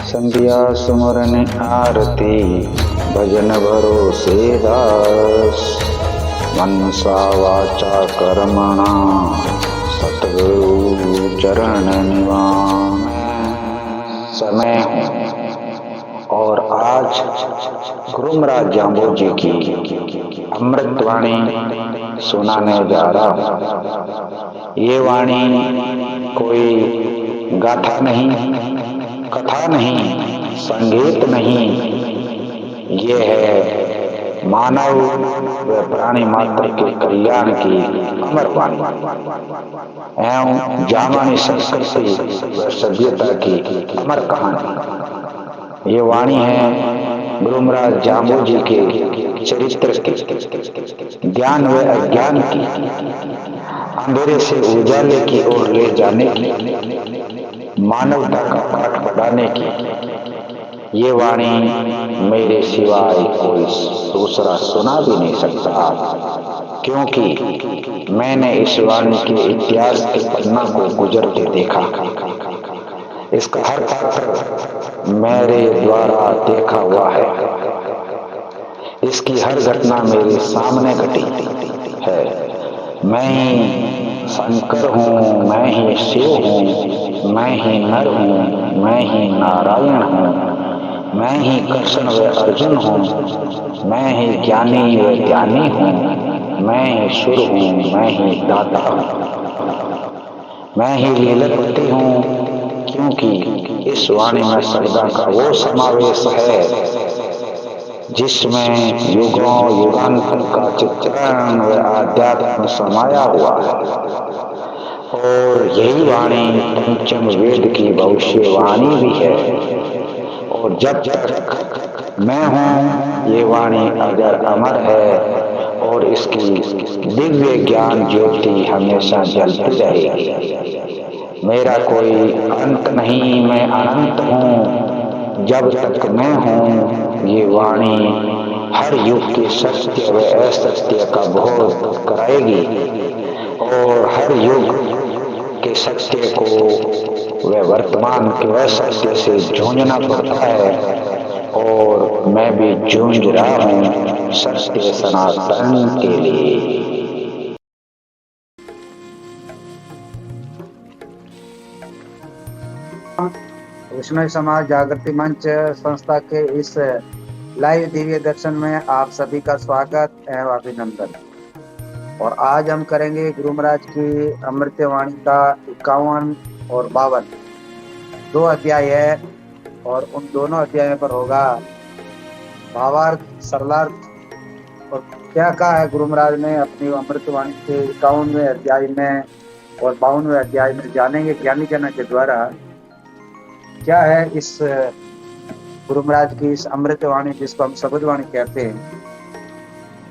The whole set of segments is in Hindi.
संध्या सुमरन आरती भजन भरोसे दास। मनसा वाचा कर्मणा सतगुरु चरण निवास। समय हूँ और आज गुरु महाराज जाम्बो जी की अमृत वाणी सुनाने जा रहा हूँ। ये वाणी कोई गाथा नहीं, कथा नहीं, संगीत नहीं, ये है मानव व प्राणी मात्र के कल्याण की अमर वाणी एवं जामानी संस्कृति व सभ्यता की अमर कहानी। ये वाणी है गुरु महाराज जाम्बो जी के चरित्र की, ज्ञान व अज्ञान की, अंधेरे से उजाले की ओर ले जाने की, मानवता का पाठ पढ़ाने की। ये वाणी मेरे सिवाय कोई दूसरा सुना भी नहीं सकता, क्योंकि मैंने इस वाणी के इतिहास के पन्ना को गुजरते देखा। इसका हर पात्र मेरे द्वारा देखा हुआ है। इसकी हर घटना मेरे सामने घटी है। मैं ही शंकर हूँ, मैं ही शिव हूँ, मैं ही नर हूँ, मैं ही नारायण हूँ, मैं ही कृष्ण व अर्जुन हूँ, मैं ही ज्ञानी व ज्ञानी हूँ, मैं ही सुर हूँ, मैं ही दाता हूँ, मैं ही लीलापति हूँ। क्योंकि इस वाणी में शब्दा का वो समावेश है जिसमें युगों युगांतर का चित्रण व आध्यात्म समाया हुआ है। और यही वाणी पंचम वेद की भविष्यवाणी भी है। और जब तक मैं हूँ ये वाणी अगर अमर है और इसकी दिव्य ज्ञान ज्योति हमेशा जलती रहेगी। मेरा कोई अंत नहीं, मैं अनंत हूँ। जब तक मैं हूँ ये वाणी हर युग के सत्य व असत्य का बोध कराएगी और हर युग के सत्य को व वर्तमान के असत्य से जूझना पड़ता है। और मैं भी जूझ रहा हूँ सत्य सनातन के लिए। वैष्णव समाज जागृति मंच संस्था के इस लाइव दिव्य दर्शन में आप सभी का स्वागत एवं अभिनंदन। और आज हम करेंगे गुरु महाराज की अमृतवाणी का 51 और 52 दो अध्याय है। और उन दोनों अध्यायों पर होगा भावार्थ, सरलार्थ और क्या कहा है गुरु महाराज ने अपनी अमृतवाणी के 51वें अध्याय में और 52वें अध्याय में। जानेंगे ज्ञानी जन के द्वारा क्या है इस गुरु महाराज की इस अमृतवाणी, जिसको हम शब्दवाणी कहते हैं,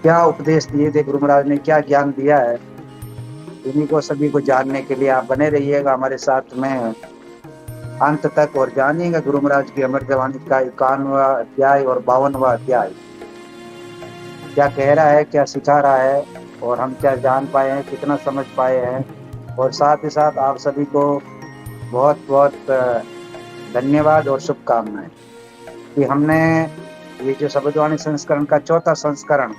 क्या उपदेश दिए थे गुरु महाराज ने, क्या ज्ञान दिया है। इन्हीं को सभी को जानने के लिए आप बने रहिएगा हमारे साथ में अंत तक और जानिएगा गुरु महाराज की अमृतवाणी का 51वां अध्याय और 52वां अध्याय क्या कह रहा है, क्या सिखा रहा है और हम क्या जान पाए हैं, कितना समझ पाए हैं। और साथ ही साथ आप सभी को बहुत बहुत धन्यवाद और शुभकामनाएं कि हमने ये जो शब्दवाणी संस्करण का चौथा संस्करण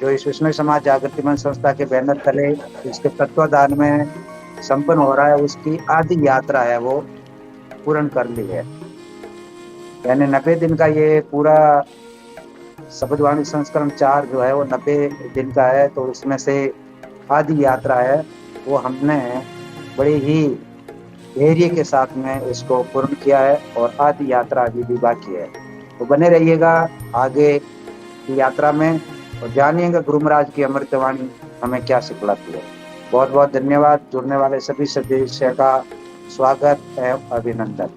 जो इस वैष्णव समाज जागृति मंच संस्था के बैनर तले इसके तत्वाधान में संपन्न हो रहा है, उसकी आधी यात्रा है वो पूर्ण कर ली है। यानी 90 दिन का ये पूरा शब्दवाणी संस्करण 4 जो है वो 90 दिन का है। तो उसमें से आधी यात्रा है वो हमने बड़ी ही धैर्य के साथ में इसको पूर्ण किया है और आधी यात्रा अभी भी बाकी है। तो बने रहिएगा आगे की यात्रा में और जानिएगा गुरु महाराज की अमृतवाणी हमें क्या सिखलाती है। बहुत बहुत धन्यवाद। जुड़ने वाले सभी सदस्य का स्वागत एवं अभिनंदन।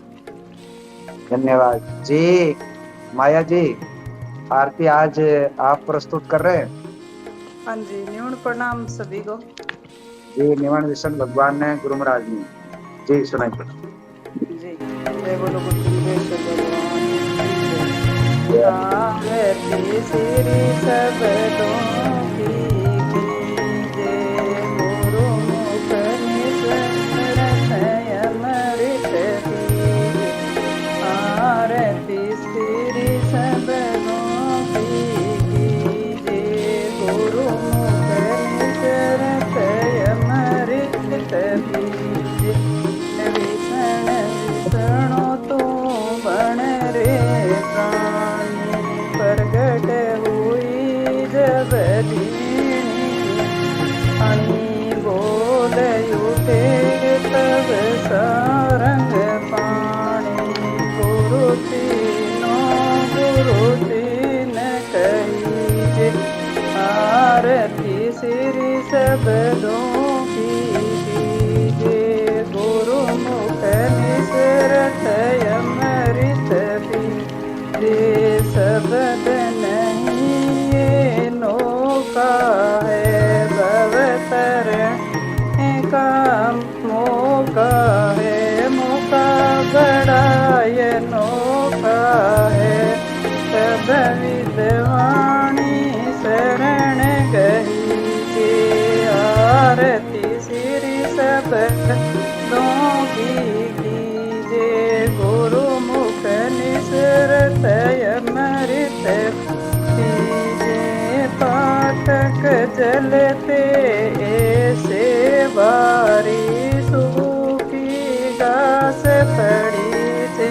धन्यवाद जी। माया जी, आरती आज आप प्रस्तुत कर रहे हैं? हाँ जी, निवण प्रणाम सभी को। जी, निवण विष्णु भगवान ने गुरु महाराज ने जी सुनाई जी। जय बोलो गुरुदेव भगवान की जय। श्री शब्दों की जय। गुरु मुख निस्वरत अमृत बीज। चलते ऐसे बारी सूखी घास पड़ी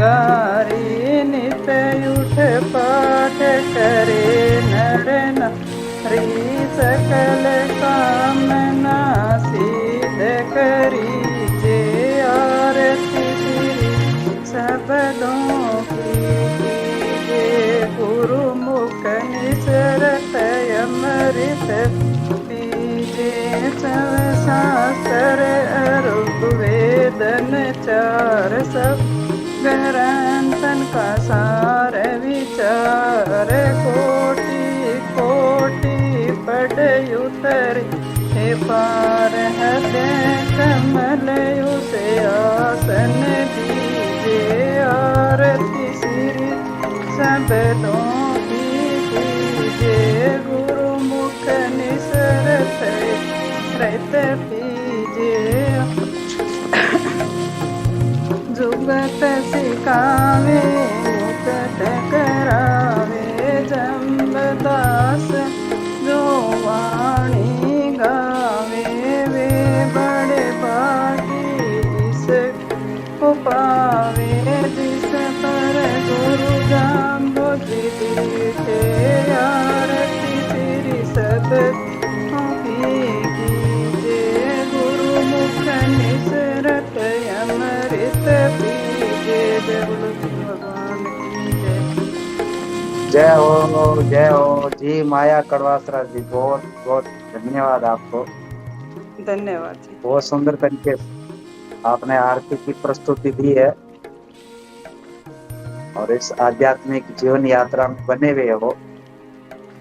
गारी नित उठ पाठ करे नर नारी सकल कामना सिद्ध करी जे आरती श्री सबदों की कीजे गुरु मुख निसरत अमृत पीजे सब शास्त्र ऋग्वेदन चार सब ग्रंथन का सार विचार कोटि कोटि पढ़ उतर हे पार हृदय कमल उसे आसन दीजे आरती श्री सबदों की कीजे गुरु मुख निसरत रत पीजे जुगत सिखावे मुक्त करावे जम्बदास जो वाणी गावे वे बड़े भागी इस को पावे जिस पर गुरु जाम्बो जी दीठे आरती श्री सब कीजे गुरु मुख निसरत अमृत पीजे जय बोलो भगवान की जय। जय हो जी माया कड़वासरा जी, बहुत बहुत धन्यवाद आपको। धन्यवाद जी। बहुत सुंदर तरीके से आपने आरती की प्रस्तुति दी है और इस आध्यात्मिक जीवन यात्रा में बने हुए हो,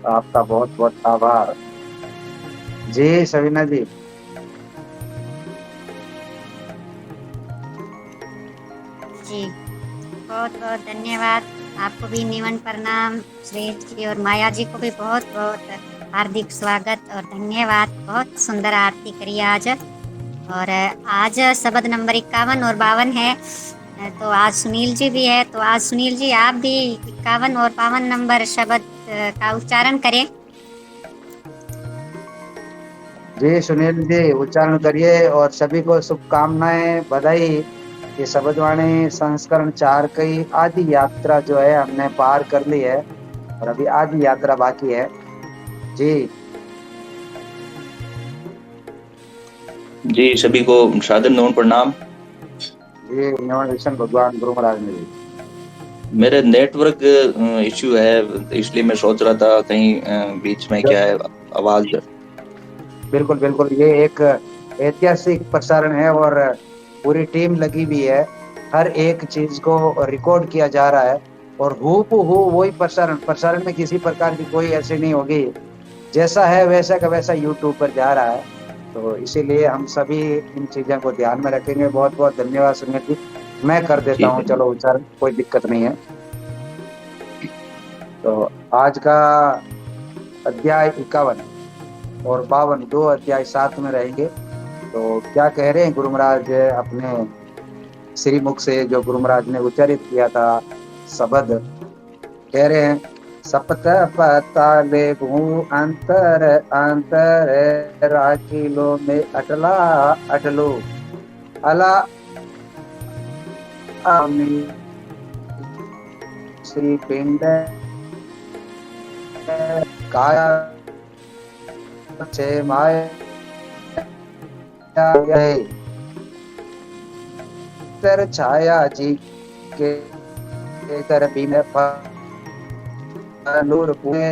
आपका बहुत बहुत आभार जी। सविना जी जी बहुत बहुत धन्यवाद आपको भी। निमन प्रणाम श्रेष्ठ जी और माया जी को भी बहुत बहुत हार्दिक स्वागत और धन्यवाद। बहुत सुंदर आरती करी आज। और आज शब्द नंबर 51 और 52 है, तो आज सुनील जी भी है। तो आज सुनील जी आप भी 51 और 52 नंबर शब्द का उच्चारण करें। जी सुनील जी उच्चारण करिए और सभी को शुभकामनाएं, बधाई। ये शब्दवाणी संस्करण 4 की आधी यात्रा जो है हमने पार कर ली है और अभी आधी यात्रा बाकी है जी। जी सभी को सादर नमन प्रणाम जी। नमन भगवान गुरु महाराज ने जी। मेरे नेटवर्क इश्यू है, इसलिए मैं सोच रहा था कहीं बीच में क्या है आवाज। बिल्कुल बिल्कुल, ये एक ऐतिहासिक प्रसारण है और पूरी टीम लगी हुई है। हर एक चीज को रिकॉर्ड किया जा रहा है और हूबहू वही प्रसारण में किसी प्रकार की कोई ऐसी नहीं होगी, जैसा है वैसा का वैसा यूट्यूब पर जा रहा है। तो इसीलिए हम सभी इन चीजों को ध्यान में रखेंगे। बहुत बहुत धन्यवाद सुनील जी। मैं कर देता हूँ, चलो उच्चारण, कोई दिक्कत नहीं है। तो आज का अध्याय 51 और 52 दो अध्याय साथ में रहेंगे। तो क्या कह रहे हैं गुरु महाराज अपने श्री मुख से, जो गुरु महाराज ने उच्चारित किया था शब्द, कह रहे हैं सप्त पताले भू अंतर अंतर राखिलो में अटला अटलो अला आमी श्री पिंड काया छे माया तर छाया जी के तर बिन नूर पुणे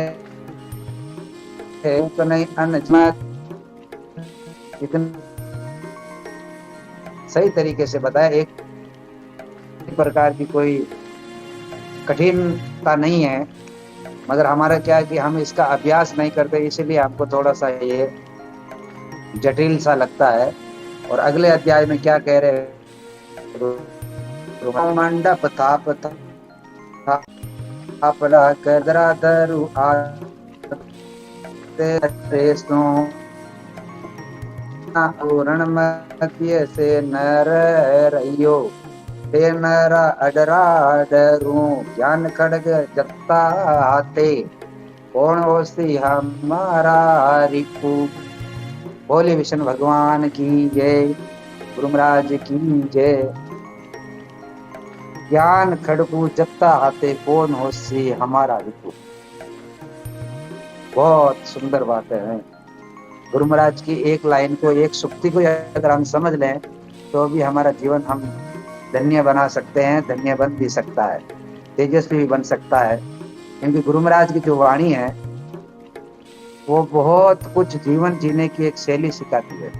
नहीं अनजमात। सही तरीके से बताया, एक प्रकार की कोई कठिनता नहीं है, मगर हमारा क्या है कि हम इसका अभ्यास नहीं करते, इसीलिए हमको थोड़ा सा ये जटिल सा लगता है। और अगले अध्याय में क्या कह रहे हैं, मंडप थाप अपना कदरा दरु पूर्ण मध्य से नर रहियो ते नरा अडरा डरू ज्ञान खड़ग जत्ता आते कौन होसी हमारा रिपु। बोले विष्णु भगवान की जय, गुरु महाराज की जय। ज्ञान खड़गू जत्ता हाथे, कौन होसी हमारा रिपु। बहुत सुंदर बात है। गुरु महाराज की एक लाइन को, एक सुक्ति को अगर हम समझ लें तो भी हमारा जीवन हम धन्य बना सकते हैं, धन्य बन भी सकता है, तेजस्वी भी बन सकता है। क्योंकि गुरु महाराज की जो वाणी है वो बहुत कुछ जीवन जीने की एक शैली सिखाती है।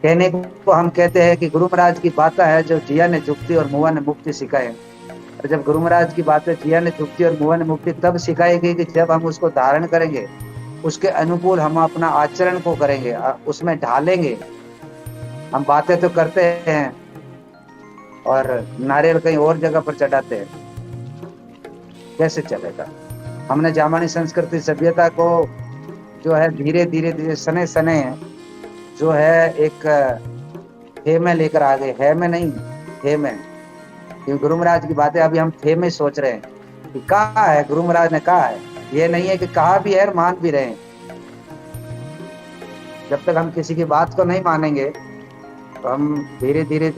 कहने को हम कहते हैं कि गुरु महाराज की बातें है जो जिया ने जुक्ति और मुआ ने मुक्ति सिखाए। और जब गुरु महाराज की बातें जिया ने जुक्ति और मुआ ने मुक्ति तब सिखाई गई कि जब हम उसको धारण करेंगे, उसके अनुकूल हम अपना आचरण को करेंगे, उसमें ढालेंगे। हम बातें तो करते हैं और नारियल कहीं और जगह पर चढ़ाते हैं, कैसे चलेगा। हमने जामानी संस्कृति सभ्यता को जो है धीरे धीरे धीरे सने सने जो है एक थे में लेकर आ गए, है में नहीं, थे में। क्योंकि गुरु महाराज की बातें अभी हम थे में सोच रहे हैं कि कहा है, गुरु महाराज ने कहा है, ये नहीं है कि कहा भी है और मान भी रहे हैं। जब तक हम किसी की बात को नहीं मानेंगे तो हम धीरे धीरे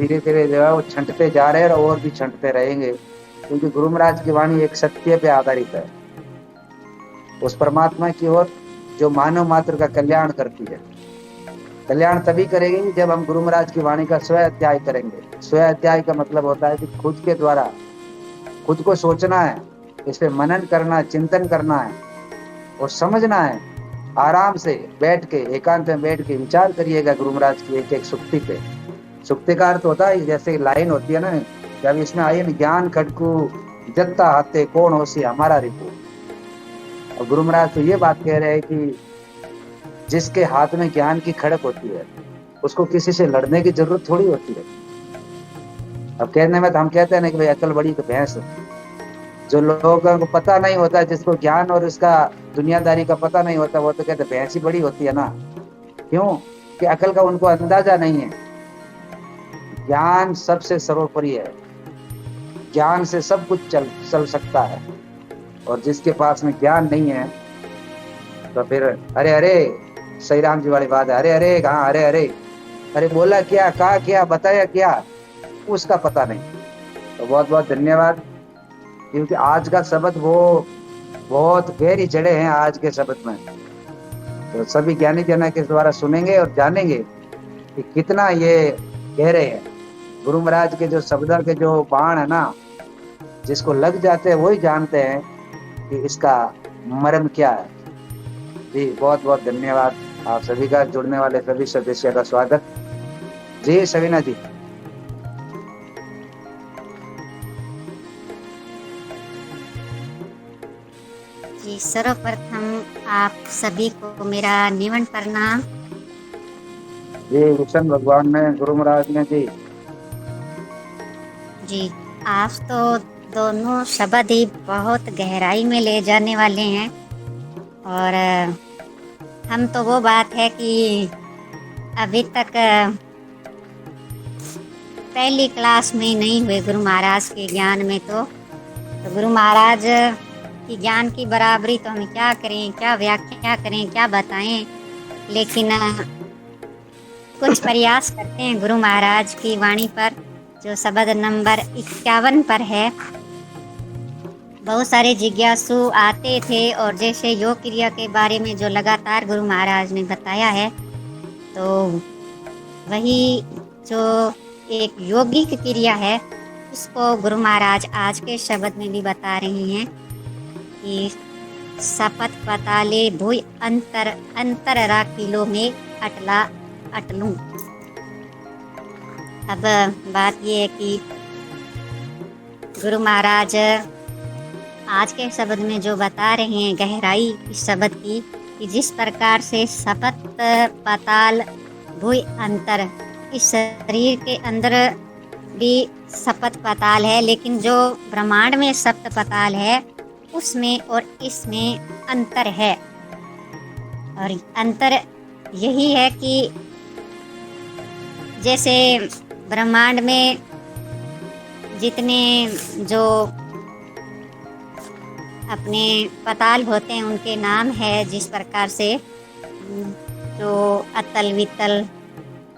जो है वो छंटते जा रहे हैं और भी छंटते रहेंगे। क्योंकि गुरु महाराज की वाणी एक सत्य पे आधारित है, उस परमात्मा की ओर जो मानव मात्र का कल्याण करती है। कल्याण तभी करेंगे जब हम गुरु महाराज की वाणी का स्वयं अध्याय करेंगे। स्वयं अध्याय का मतलब होता है कि खुद के द्वारा खुद को सोचना है, इस पे मनन करना, चिंतन करना है और समझना है। आराम से बैठ के, एकांत में बैठ के विचार करिएगा गुरु महाराज की एक एक सुक्ति पे। सुक्ति का अर्थ होता है जैसे लाइन होती है ना, जब इसमें आई है ज्ञान खड़कू जत्ता हाथे, कौन होसी हमारा रिपु। और गुरु महाराज तो ये बात कह रहे हैं कि जिसके हाथ में ज्ञान की खड़क होती है उसको किसी से लड़ने की जरूरत थोड़ी होती है। अब कहने में तो हम कहते हैं ना कि भाई अकल बड़ी तो भैंस। जो लोगों को पता नहीं होता, जिसको ज्ञान और इसका दुनियादारी का पता नहीं होता, वो तो कहते भैंस ही बड़ी होती है ना। क्यों कि अकल का उनको अंदाजा नहीं है। ज्ञान सबसे सर्वोपरि है, ज्ञान से सब कुछ चल सकता है। और जिसके पास में ज्ञान नहीं है तो फिर अरे अरे, सही राम जी वाली बात है, अरे अरे कहाँ, अरे अरे, अरे बोला क्या, कहा क्या, बताया क्या, उसका पता नहीं। तो बहुत बहुत धन्यवाद। क्योंकि आज का शब्द वो बहुत गहरी जड़ें हैं आज के शब्द में। तो सभी ज्ञानी जन के द्वारा सुनेंगे और जानेंगे कि कितना ये गहरे हैं। गुरु महाराज के जो शब्द के जो बाण है ना, जिसको लग जाते हैं वही जानते हैं कि इसका मर्म क्या है। जी बहुत बहुत धन्यवाद आप सभी का, जुड़ने वाले सभी सदस्यों का स्वागत। जी सवीना जी। जी सर्वप्रथम आप सभी को मेरा निवन प्रणाम। जी विष्णु भगवान ने, गुरु महाराज ने जी। जी आप तो दोनों शब्द ही बहुत गहराई में ले जाने वाले हैं। और हम तो वो बात है कि अभी तक पहली क्लास में नहीं हुए गुरु महाराज के ज्ञान में। तो गुरु महाराज की ज्ञान की बराबरी तो हम क्या करें, क्या व्याख्या करें, क्या बताएं। लेकिन कुछ प्रयास करते हैं गुरु महाराज की वाणी पर, जो शब्द नंबर 51 पर है। बहुत सारे जिज्ञासु आते थे और जैसे योग क्रिया के बारे में जो लगातार गुरु महाराज ने बताया है, तो वही जो एक योगिक क्रिया है उसको गुरु महाराज आज के शब्द में भी बता रहे हैं कि सपत पताले भूय अंतर अंतर राखिलो में अटला अटलूं। अब बात ये है कि गुरु महाराज आज के शब्द में जो बता रहे हैं गहराई इस शब्द की, कि जिस प्रकार से सपत पाताल भूय अंतर, इस शरीर के अंदर भी सपत पाताल है, लेकिन जो ब्रह्मांड में सप्त पाताल है उसमें और इसमें अंतर है। और अंतर यही है कि जैसे ब्रह्मांड में जितने जो अपने पताल होते हैं उनके नाम है, जिस प्रकार से जो अतल वितल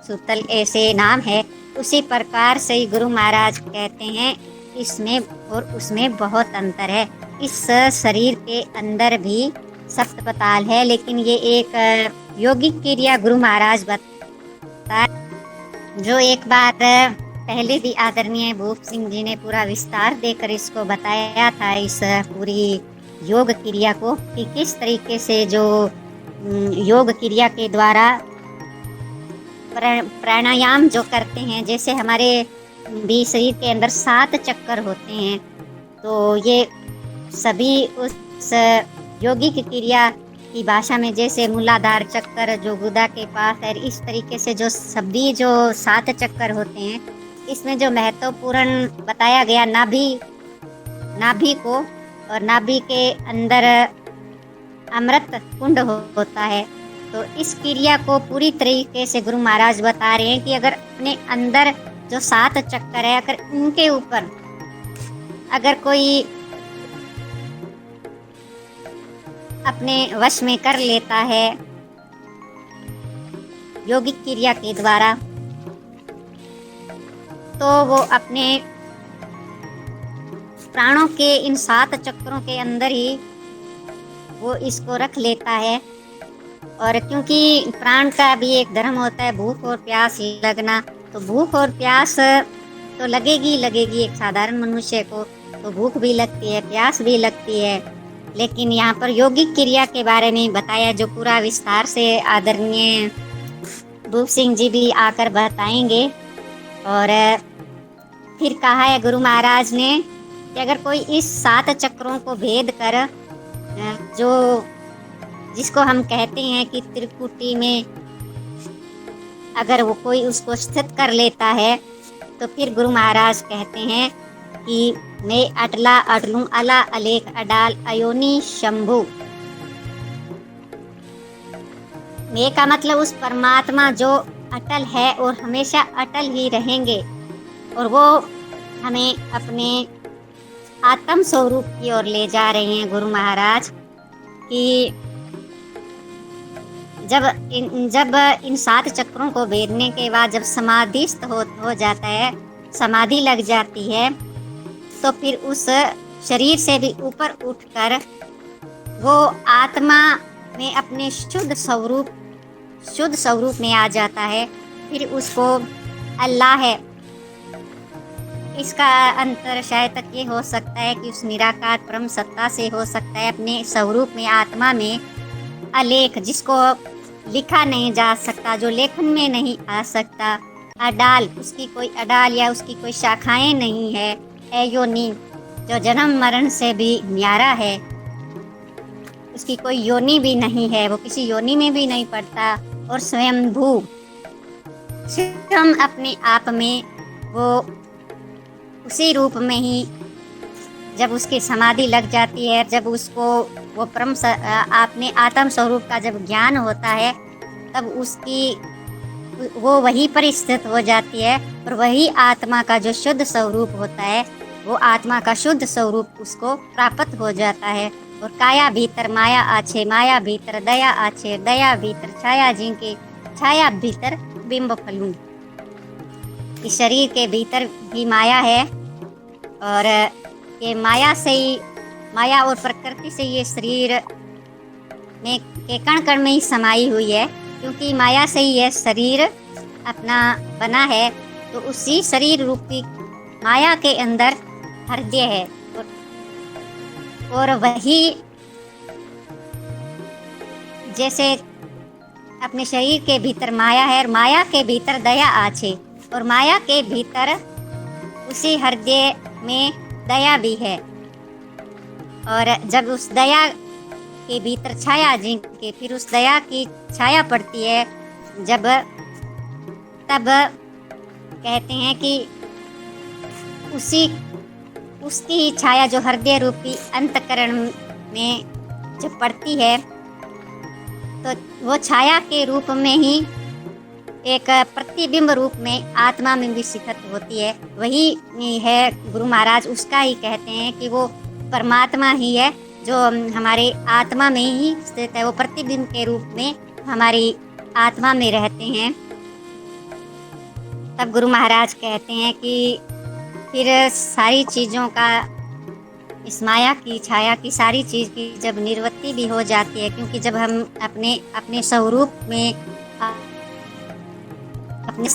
सुतल ऐसे नाम है, उसी प्रकार से ही गुरु महाराज कहते हैं इसमें और उसमें बहुत अंतर है। इस शरीर के अंदर भी सप्तपताल है, लेकिन ये एक योगिक क्रिया गुरु महाराज बता, जो एक बार पहले भी आदरणीय भूप सिंह जी ने पूरा विस्तार देकर इसको बताया था, इस पूरी योग क्रिया को, कि किस तरीके से जो योग क्रिया के द्वारा प्राणायाम जो करते हैं, जैसे हमारे भी शरीर के अंदर 7 चक्कर होते हैं, तो ये सभी उस योगिक क्रिया की भाषा में जैसे मूलाधार चक्कर जो गुदा के पास है, इस तरीके से जो सभी जो 7 चक्कर होते हैं, इसमें जो महत्वपूर्ण बताया गया नाभि को, और नाभि के अंदर अमृत कुंड होता है। तो इस क्रिया को पूरी तरीके से गुरु महाराज बता रहे हैं कि अगर अपने अंदर जो 7 चक्कर है, अगर उनके ऊपर अगर कोई अपने वश में कर लेता है योगिक क्रिया के द्वारा, तो वो अपने प्राणों के इन 7 चक्रों के अंदर ही वो इसको रख लेता है। और क्योंकि प्राण का भी एक धर्म होता है भूख और प्यास लगना, तो भूख और प्यास तो लगेगी एक साधारण मनुष्य को, तो भूख भी लगती है, प्यास भी लगती है। लेकिन यहाँ पर योगिक क्रिया के बारे में बताया, जो पूरा विस्तार से आदरणीय भूप सिंह जी भी आकर बताएंगे। और फिर कहा है गुरु महाराज ने कि अगर कोई इस 7 चक्रों को भेद कर, जो जिसको हम कहते हैं कि त्रिकुटी में अगर वो कोई उसको स्थित कर लेता है, तो फिर गुरु महाराज कहते हैं कि मैं अटला अटलूं अला अलेख अडाल अयोनी शंभु। मैं का मतलब उस परमात्मा जो अटल है और हमेशा अटल ही रहेंगे, और वो हमें अपने आत्म स्वरूप की ओर ले जा रहे हैं गुरु महाराज, कि जब इन 7 चक्रों को भेदने के बाद जब समाधिस्थ हो जाता है, समाधि लग जाती है, तो फिर उस शरीर से भी ऊपर उठकर वो आत्मा में अपने शुद्ध स्वरूप में आ जाता है। फिर उसको अल्लाह है, इसका अंतर शायद तक ये हो सकता है कि उस निराकार परम सत्ता से हो सकता है, अपने स्वरूप में आत्मा में अलेख, जिसको लिखा नहीं जा सकता, जो लेखन में नहीं आ सकता, अडाल, उसकी कोई अडाल या उसकी कोई शाखाएं नहीं है, योनि, जो जन्म मरण से भी न्यारा है, उसकी कोई योनि भी नहीं है, वो किसी योनि में भी नहीं पड़ता, और स्वयंभू, स्वयं अपने आप में वो उसी रूप में ही जब उसकी समाधि लग जाती है, जब उसको वो परम अपने आत्म स्वरूप का जब ज्ञान होता है, तब उसकी वो वहीं पर स्थित हो जाती है, और वही आत्मा का जो शुद्ध स्वरूप होता है, वो आत्मा का शुद्ध स्वरूप उसको प्राप्त हो जाता है। और काया भीतर माया आछे, माया भीतर दया आछे, दया भीतर छाया जिनके, छाया भीतर बिंब फलूं। इस शरीर के भीतर भी माया है, और ये माया और प्रकृति से ये शरीर में के कण कण में ही समाई हुई है, क्योंकि माया से ही यह शरीर अपना बना है। तो उसी शरीर रूपी माया के अंदर हृदय है, और वही जैसे अपने शरीर के भीतर माया है, और माया के भीतर दया आछे, और माया के भीतर उसी हृदय में दया भी है। और जब उस दया के भीतर छाया जिनके, फिर उस दया की छाया पड़ती है, तब कहते हैं कि उसकी ही छाया जो हृदय रूपी अंतकरण में जब पड़ती है, तो वो छाया के रूप में ही एक प्रतिबिंब रूप में आत्मा में विकसित होती है। वही है गुरु महाराज उसका ही कहते हैं कि वो परमात्मा ही है, जो हमारे आत्मा में ही स्थित है, वो प्रतिबिंब के रूप में हमारी आत्मा में रहते हैं। तब गुरु महाराज कहते हैं कि फिर सारी चीज़ों का, इस माया की छाया की सारी चीज़ की जब निवृत्ति भी हो जाती है, क्योंकि जब हम अपने अपने स्वरूप में अपने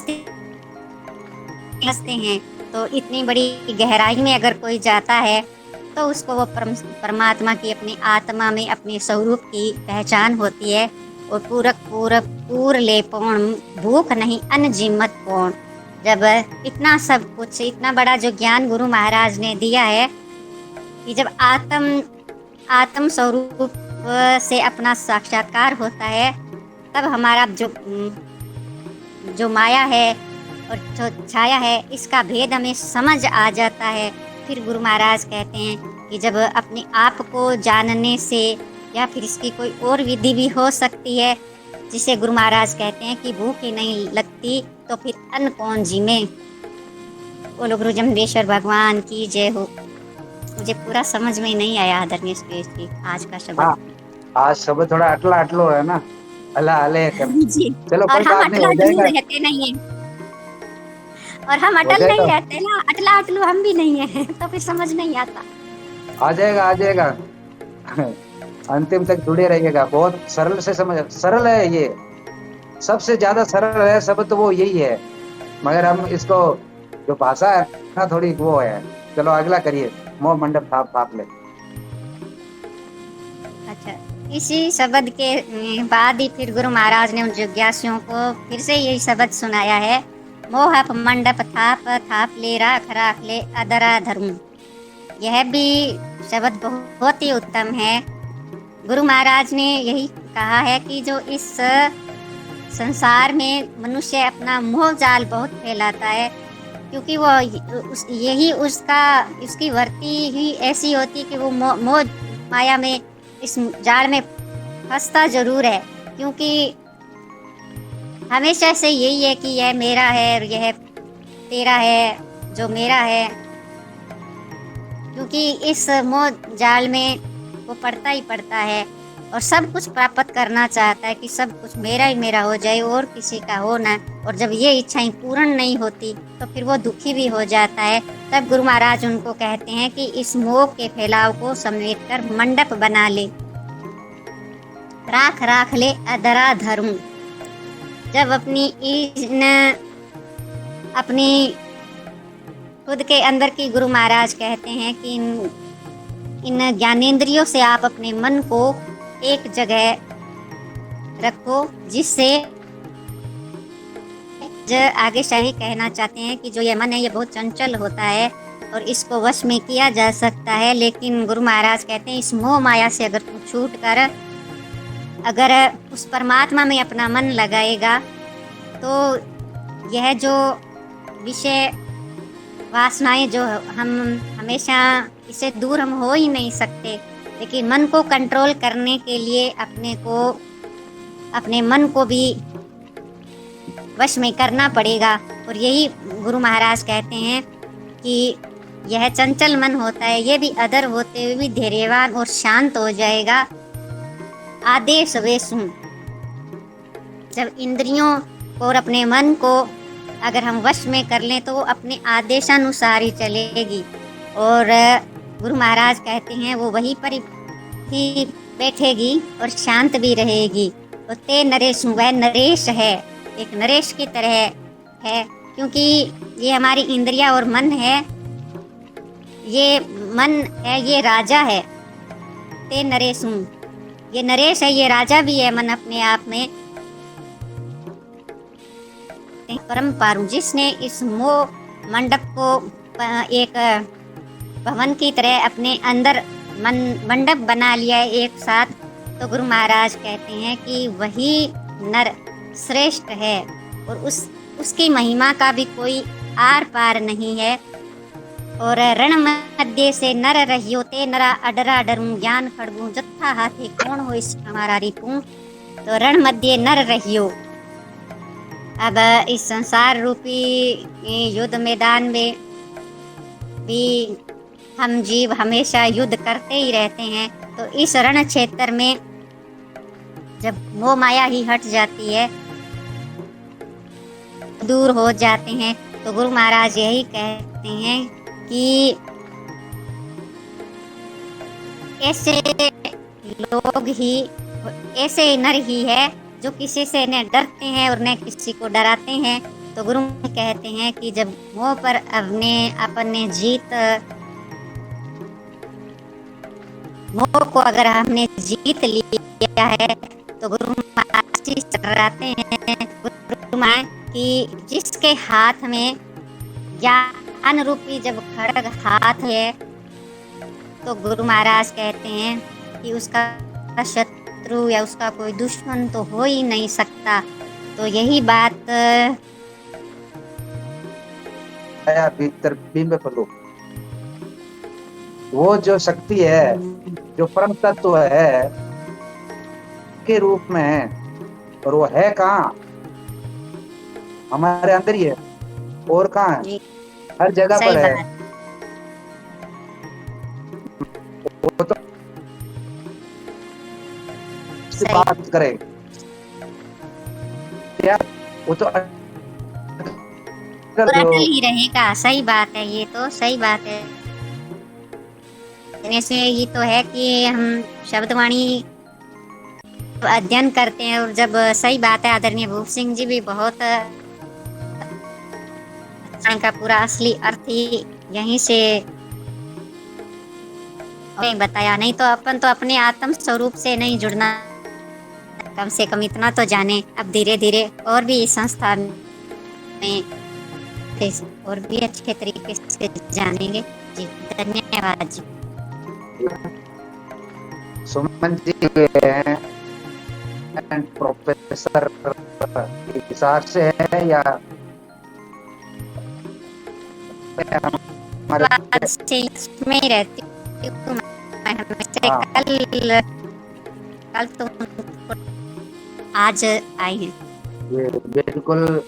हंसते हैं, तो इतनी बड़ी गहराई में अगर कोई जाता है तो उसको वो परमात्मा की अपनी आत्मा में अपने स्वरूप की पहचान होती है। और पूर ले पौण, भूख नहीं अन्न जिम्मत पौण। जब इतना सब कुछ, इतना बड़ा जो ज्ञान गुरु महाराज ने दिया है कि जब आत्म स्वरूप से अपना साक्षात्कार होता है, तब हमारा जो माया है और जो छाया है, इसका भेद हमें समझ आ जाता है। फिर गुरु महाराज कहते हैं कि जब अपने आप को जानने से, या फिर इसकी कोई और विधि भी हो सकती है, जिसे गुरु महाराज कहते हैं कि भूख ही नहीं लगती तो फिर अन्न कौन जिमे। बोलो गुरु जमदेश्वर भगवान की जय हो। मुझे पूरा समझ में नहीं आया आदरणीय सुरेश जी आज का शब्द। हाँ, आज शब्द थोड़ा अटलो है ना, अल्लाह अले जी। चलो और कोई हम बात नहीं, अटला हो अटलू जाएगा। रहते नहीं है, और हम अटल नहीं रहते ना, अटला अटलू हम भी नहीं है, तो फिर समझ नहीं आता। आ जाएगा अंतिम तक जुड़े रहिएगा। बहुत सरल से समझ, सरल है ये, सबसे ज्यादा सरल है शब्द तो वो यही है, मगर हम इसको जो भाषा है ना थोड़ी वो है। चलो अगला करिए, मोह मंडप थाप ले। अच्छा, इसी शब्द के बाद ही फिर गुरु महाराज ने उन जिज्ञासुओं को फिर से यही शब्द सुनाया है, मोह मंडप थाप ले राख ले अदरा धर्म। यह भी शब्द बहुत ही उत्तम है। गुरु महाराज ने यही कहा है कि जो इस संसार में मनुष्य अपना मोह जाल बहुत फैलाता है, क्योंकि वो यही उसकी वृत्ति ही ऐसी होती कि वो मोह माया में, इस जाल में फंसता जरूर है, क्योंकि हमेशा से यही है कि यह मेरा है और यह तेरा है, जो मेरा है। क्योंकि इस मोह जाल में वो पड़ता ही पड़ता है और सब कुछ प्राप्त करना चाहता है कि सब कुछ मेरा ही मेरा हो जाए और किसी का हो ना। और जब ये इच्छाएं पूर्ण नहीं होती तो फिर वो दुखी भी हो जाता है। तब गुरु महाराज उनको कहते हैं कि इस मोह के फैलाव को समेट कर मंडप बना ले, राख ले अदरा धर्म। जब अपनी खुद के अंदर की गुरु महाराज कहते हैं कि इन ज्ञानेंद्रियों से आप अपने मन को एक जगह रखो, जिससे आगे शाही कहना चाहते हैं कि जो ये मन है ये बहुत चंचल होता है और इसको वश में किया जा सकता है। लेकिन गुरु महाराज कहते हैं इस मोह माया से अगर तू छूट कर अगर उस परमात्मा में अपना मन लगाएगा तो यह जो विषय वासनाएं जो हम हमेशा इससे दूर हम हो ही नहीं सकते, लेकिन मन को कंट्रोल करने के लिए अपने मन को भी वश में करना पड़ेगा। और यही गुरु महाराज कहते हैं कि यह चंचल मन होता है, ये भी अदर होते हुए भी धैर्यवान और शांत हो जाएगा। आदेश वे सुन। जब इंद्रियों और अपने मन को अगर हम वश में कर लें तो वो अपने आदेशानुसार ही चलेगी। और गुरु महाराज कहते हैं वो वहीं पर ही बैठेगी और शांत भी रहेगी। तो ते नरेश, वह नरेश है, एक नरेश की तरह है, क्योंकि ये हमारी इंद्रिया और मन है, ये मन है, ये राजा है। ते नरेश, ये नरेश है, ये राजा भी है मन अपने आप में। परम पारु, जिसने इस मोह मंडप को एक भवन की तरह अपने अंदर मंडप बना लिया है एक साथ, तो गुरु महाराज कहते हैं कि वही नर श्रेष्ठ है और उसकी महिमा का भी कोई आर पार नहीं है। और रण मध्य से नर रहियो ते नरा अडरा डरूं, ज्ञान खड़गू जत्था हाथी कौन हो इस हमारा रिपू। तो रण मध्य नर रहियो। अब इस संसार रूपी युद्ध मैदान में भी हम जीव हमेशा युद्ध करते ही रहते हैं, तो इस रण क्षेत्र में जब मोह माया ही हट जाती है, दूर हो जाते हैं, तो गुरु महाराज यही कहते हैं कि ऐसे लोग ही, ऐसे नर ही है जो किसी से न डरते हैं और न किसी को डराते हैं। तो गुरु कहते हैं कि जब मोह पर अपने मोह को अगर हमने जीत लिया है, तो गुरु महाराज चढ़ाते हैं गुरु महाराज कि जिसके हाथ में ज्ञान रूपी जब खड़ग हाथ है, तो गुरु महाराज कहते हैं कि उसका शत्रु या उसका कोई दुश्मन तो हो ही नहीं सकता। तो यही बात आया भीतर बिंब फलो, वो जो शक्ति है, जो परम तत्व है के रूप में है, और वो है कहाँ? हमारे अंदर ही है। और कहाँ है? जी, हर जगह सही पर है। बात। वो तो सही। बात करे क्या, वो तो और अटल ही रहेगा। सही बात है, ये तो सही बात है। ऐसे ही तो है कि हम शब्दवाणी अध्ययन करते हैं, और जब सही बात है, आदरणीय भूप सिंह जी भी बहुत का पूरा असली अर्थ ही यहीं से बताया। नहीं तो अपन तो अपने आत्म स्वरूप से नहीं जुड़ना, कम से कम इतना तो जाने। अब धीरे धीरे और भी इस संस्था में और भी अच्छे तरीके से जानेंगे। जी धन्यवाद जी। सुमन जी प्रोफेसर हिसाब से है या हमारे में ही रहती हूँ मैं हमेशा। कल तो आज आई हैं। ये बिल्कुल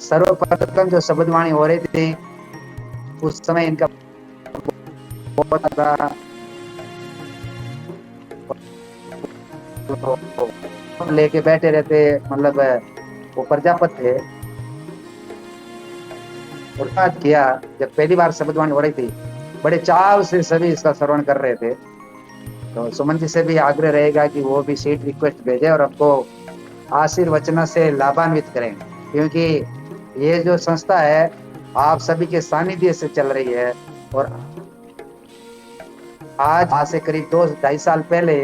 सर्वप्रथम जो शब्दवाणी हो रही थी उस समय इनका बहुत ज्यादा लेके बैठे रहते, मतलब वो प्रजापत थे। और बात किया, जब पहली बार शब्दवाणी हो रही थी बड़े चाव से सभी इसका श्रवण कर रहे थे। तो सुमन जी से भी आग्रह रहेगा कि वो भी सीट रिक्वेस्ट भेजे और आपको आशीर्वचन से लाभान्वित करें, क्योंकि ये जो संस्था है आप सभी के सानिध्य से चल रही है। और आज से करीब 2-2.5 साल पहले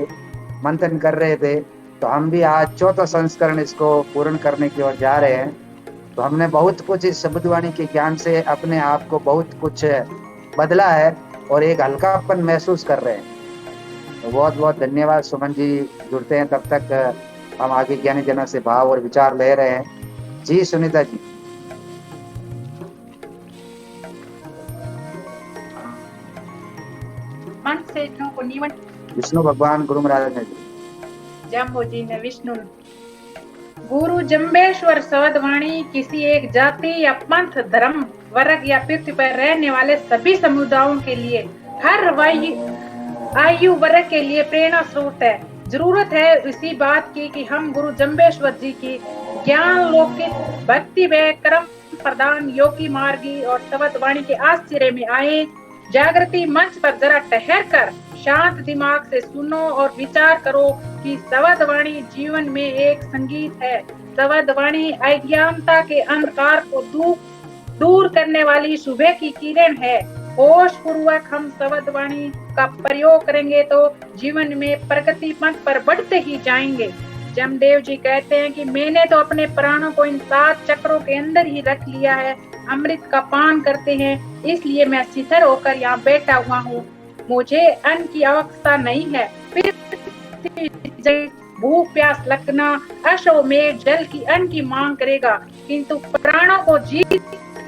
मंथन कर रहे थे, तो हम भी आज चौथा संस्करण इसको पूर्ण करने की ओर जा रहे हैं। तो हमने बहुत कुछ इस शब्दवाणी के ज्ञान से अपने आप को बहुत कुछ बदला है और एक हल्कापन महसूस कर रहे हैं। तो बहुत बहुत धन्यवाद सुमन जी। जुड़ते हैं, तब तक हम आगे ज्ञानी जनों से भाव और विचार ले रहे हैं। जी सुनीता जी। मन से को निवन विष्णु भगवान गुरु महाराज ने जम्बो जी ने विष्णु गुरु जम्बेश्वर शब्दवाणी किसी एक जाति या पंथ, धर्म, वर्ग या पृथ्वी पर रहने वाले सभी समुदायों के लिए, हर आयु वर्ग के लिए प्रेरणा स्रोत है। जरूरत है इसी बात की कि हम गुरु जम्बेश्वर जी की ज्ञान लौकिक भक्ति व कर्म प्रदान योगी मार्गी और शब्दवाणी के आश्चर्य में आए। जागृति मंच पर जरा ठहर कर शांत दिमाग से सुनो और विचार करो कि शब्दवाणी जीवन में एक संगीत है। शब्दवाणी अज्ञानता के अंधकार को दूर करने वाली सुबह की किरण है। होश पूर्वक हम शब्दवाणी का प्रयोग करेंगे तो जीवन में प्रगति पथ पर बढ़ते ही जाएंगे। जमदेव जी कहते हैं कि मैंने तो अपने प्राणों को इन 7 चक्रों के अंदर ही रख लिया है। अमृत का पान करते हैं, इसलिए मैं शिथिर होकर यहाँ बैठा हुआ हूँ। मुझे अन्न की आवश्यकता नहीं है। फिर भूख प्यास लगना, अश्वमेध जल की अन्न की मांग करेगा, किंतु प्राणों को जीत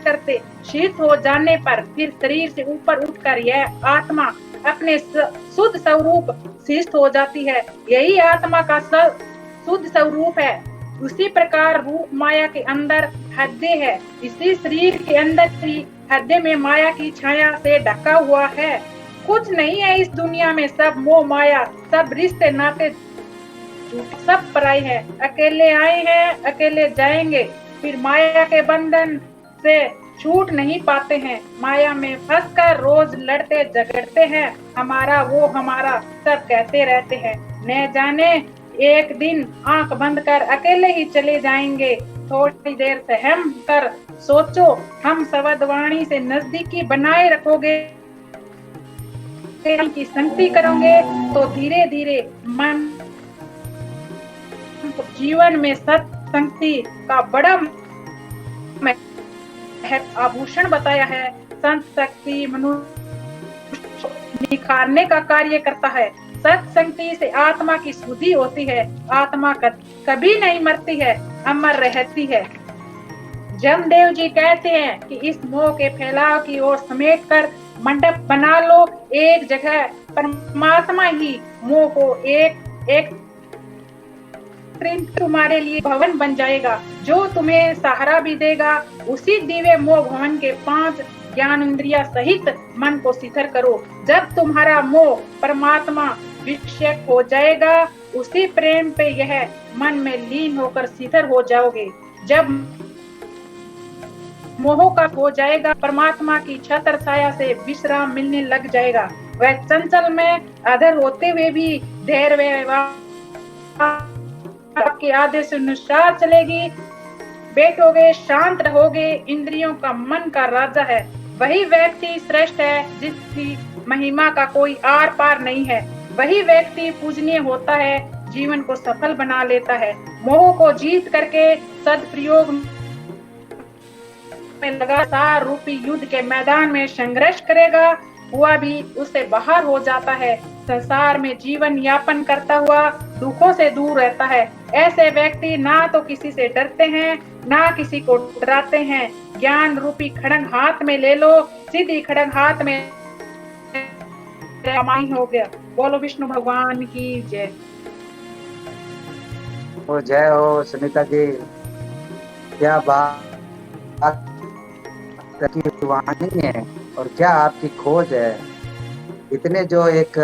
करते शीत हो जाने पर फिर शरीर से ऊपर उठकर यह आत्मा अपने शुद्ध स्वरूप शिष्ट हो जाती है। यही आत्मा का शुद्ध स्वरूप है। उसी प्रकार रूप माया के अंदर हृदय है। इसी शरीर के अंदर ही हृदय में माया की छाया से ढका हुआ है। कुछ नहीं है इस दुनिया में, सब मोह माया, सब रिश्ते नाते झूठे, सब पराई है। अकेले आए हैं अकेले जाएंगे, फिर माया के बंधन से छूट नहीं पाते हैं। माया में फंसकर रोज लड़ते झगड़ते हैं, हमारा वो हमारा सब कहते रहते हैं। न जाने एक दिन आंख बंद कर अकेले ही चले जाएंगे। थोड़ी देर सहम कर सोचो, हम शब्दवाणी से नजदीकी बनाए रखोगे की संगति करोगे तो धीरे धीरे मन जीवन में सत्संगति का बड़ा आभूषण बताया है। संत शक्ति मनुष्य निखारने का कार्य करता है। सत्संगति से आत्मा की शुद्धि होती है, आत्मा कभी नहीं मरती है, अमर रहती है। जमदेव जी कहते हैं कि इस मोह के फैलाव की ओर समेट कर मंडप बना लो, एक जगह परमात्मा ही मोह को एक तुम्हारे लिए भवन बन जाएगा, जो तुम्हें सहारा भी देगा। उसी दिव्य मोह भवन के 5 ज्ञान इंद्रिया सहित मन को शिथिल करो। जब तुम्हारा मोह परमात्मा विषयक हो जाएगा, उसी प्रेम पे यह मन में लीन होकर शिथिल हो जाओगे। जब मोह का हो जाएगा, परमात्मा की छत्र छाया से विश्राम मिलने लग जाएगा। वह चंचल में अधर होते हुए भी धैर्य आपके आदेश अनुसार चलेगी। बैठोगे, शांत रहोगे, इंद्रियों का मन का राजा है। वही व्यक्ति श्रेष्ठ है जिसकी महिमा का कोई आर पार नहीं है। वही व्यक्ति पूजनीय होता है, जीवन को सफल बना लेता है। मोह को जीत करके सदप्रयोग में लगातार रूपी युद्ध के मैदान में संघर्ष करेगा, हुआ भी उससे बाहर हो जाता है। संसार में जीवन यापन करता हुआ दुखों से दूर रहता है। ऐसे व्यक्ति ना तो किसी से डरते हैं, ना किसी को डराते हैं। ज्ञान रूपी खड़ग हाथ में ले लो, सीधी खड़ग हाथ में हो गया। बोलो विष्णु भगवान की जय। ओ जय हो सुनीता जी, क्या बात की वाणी है और क्या आपकी खोज है। इतने जो एक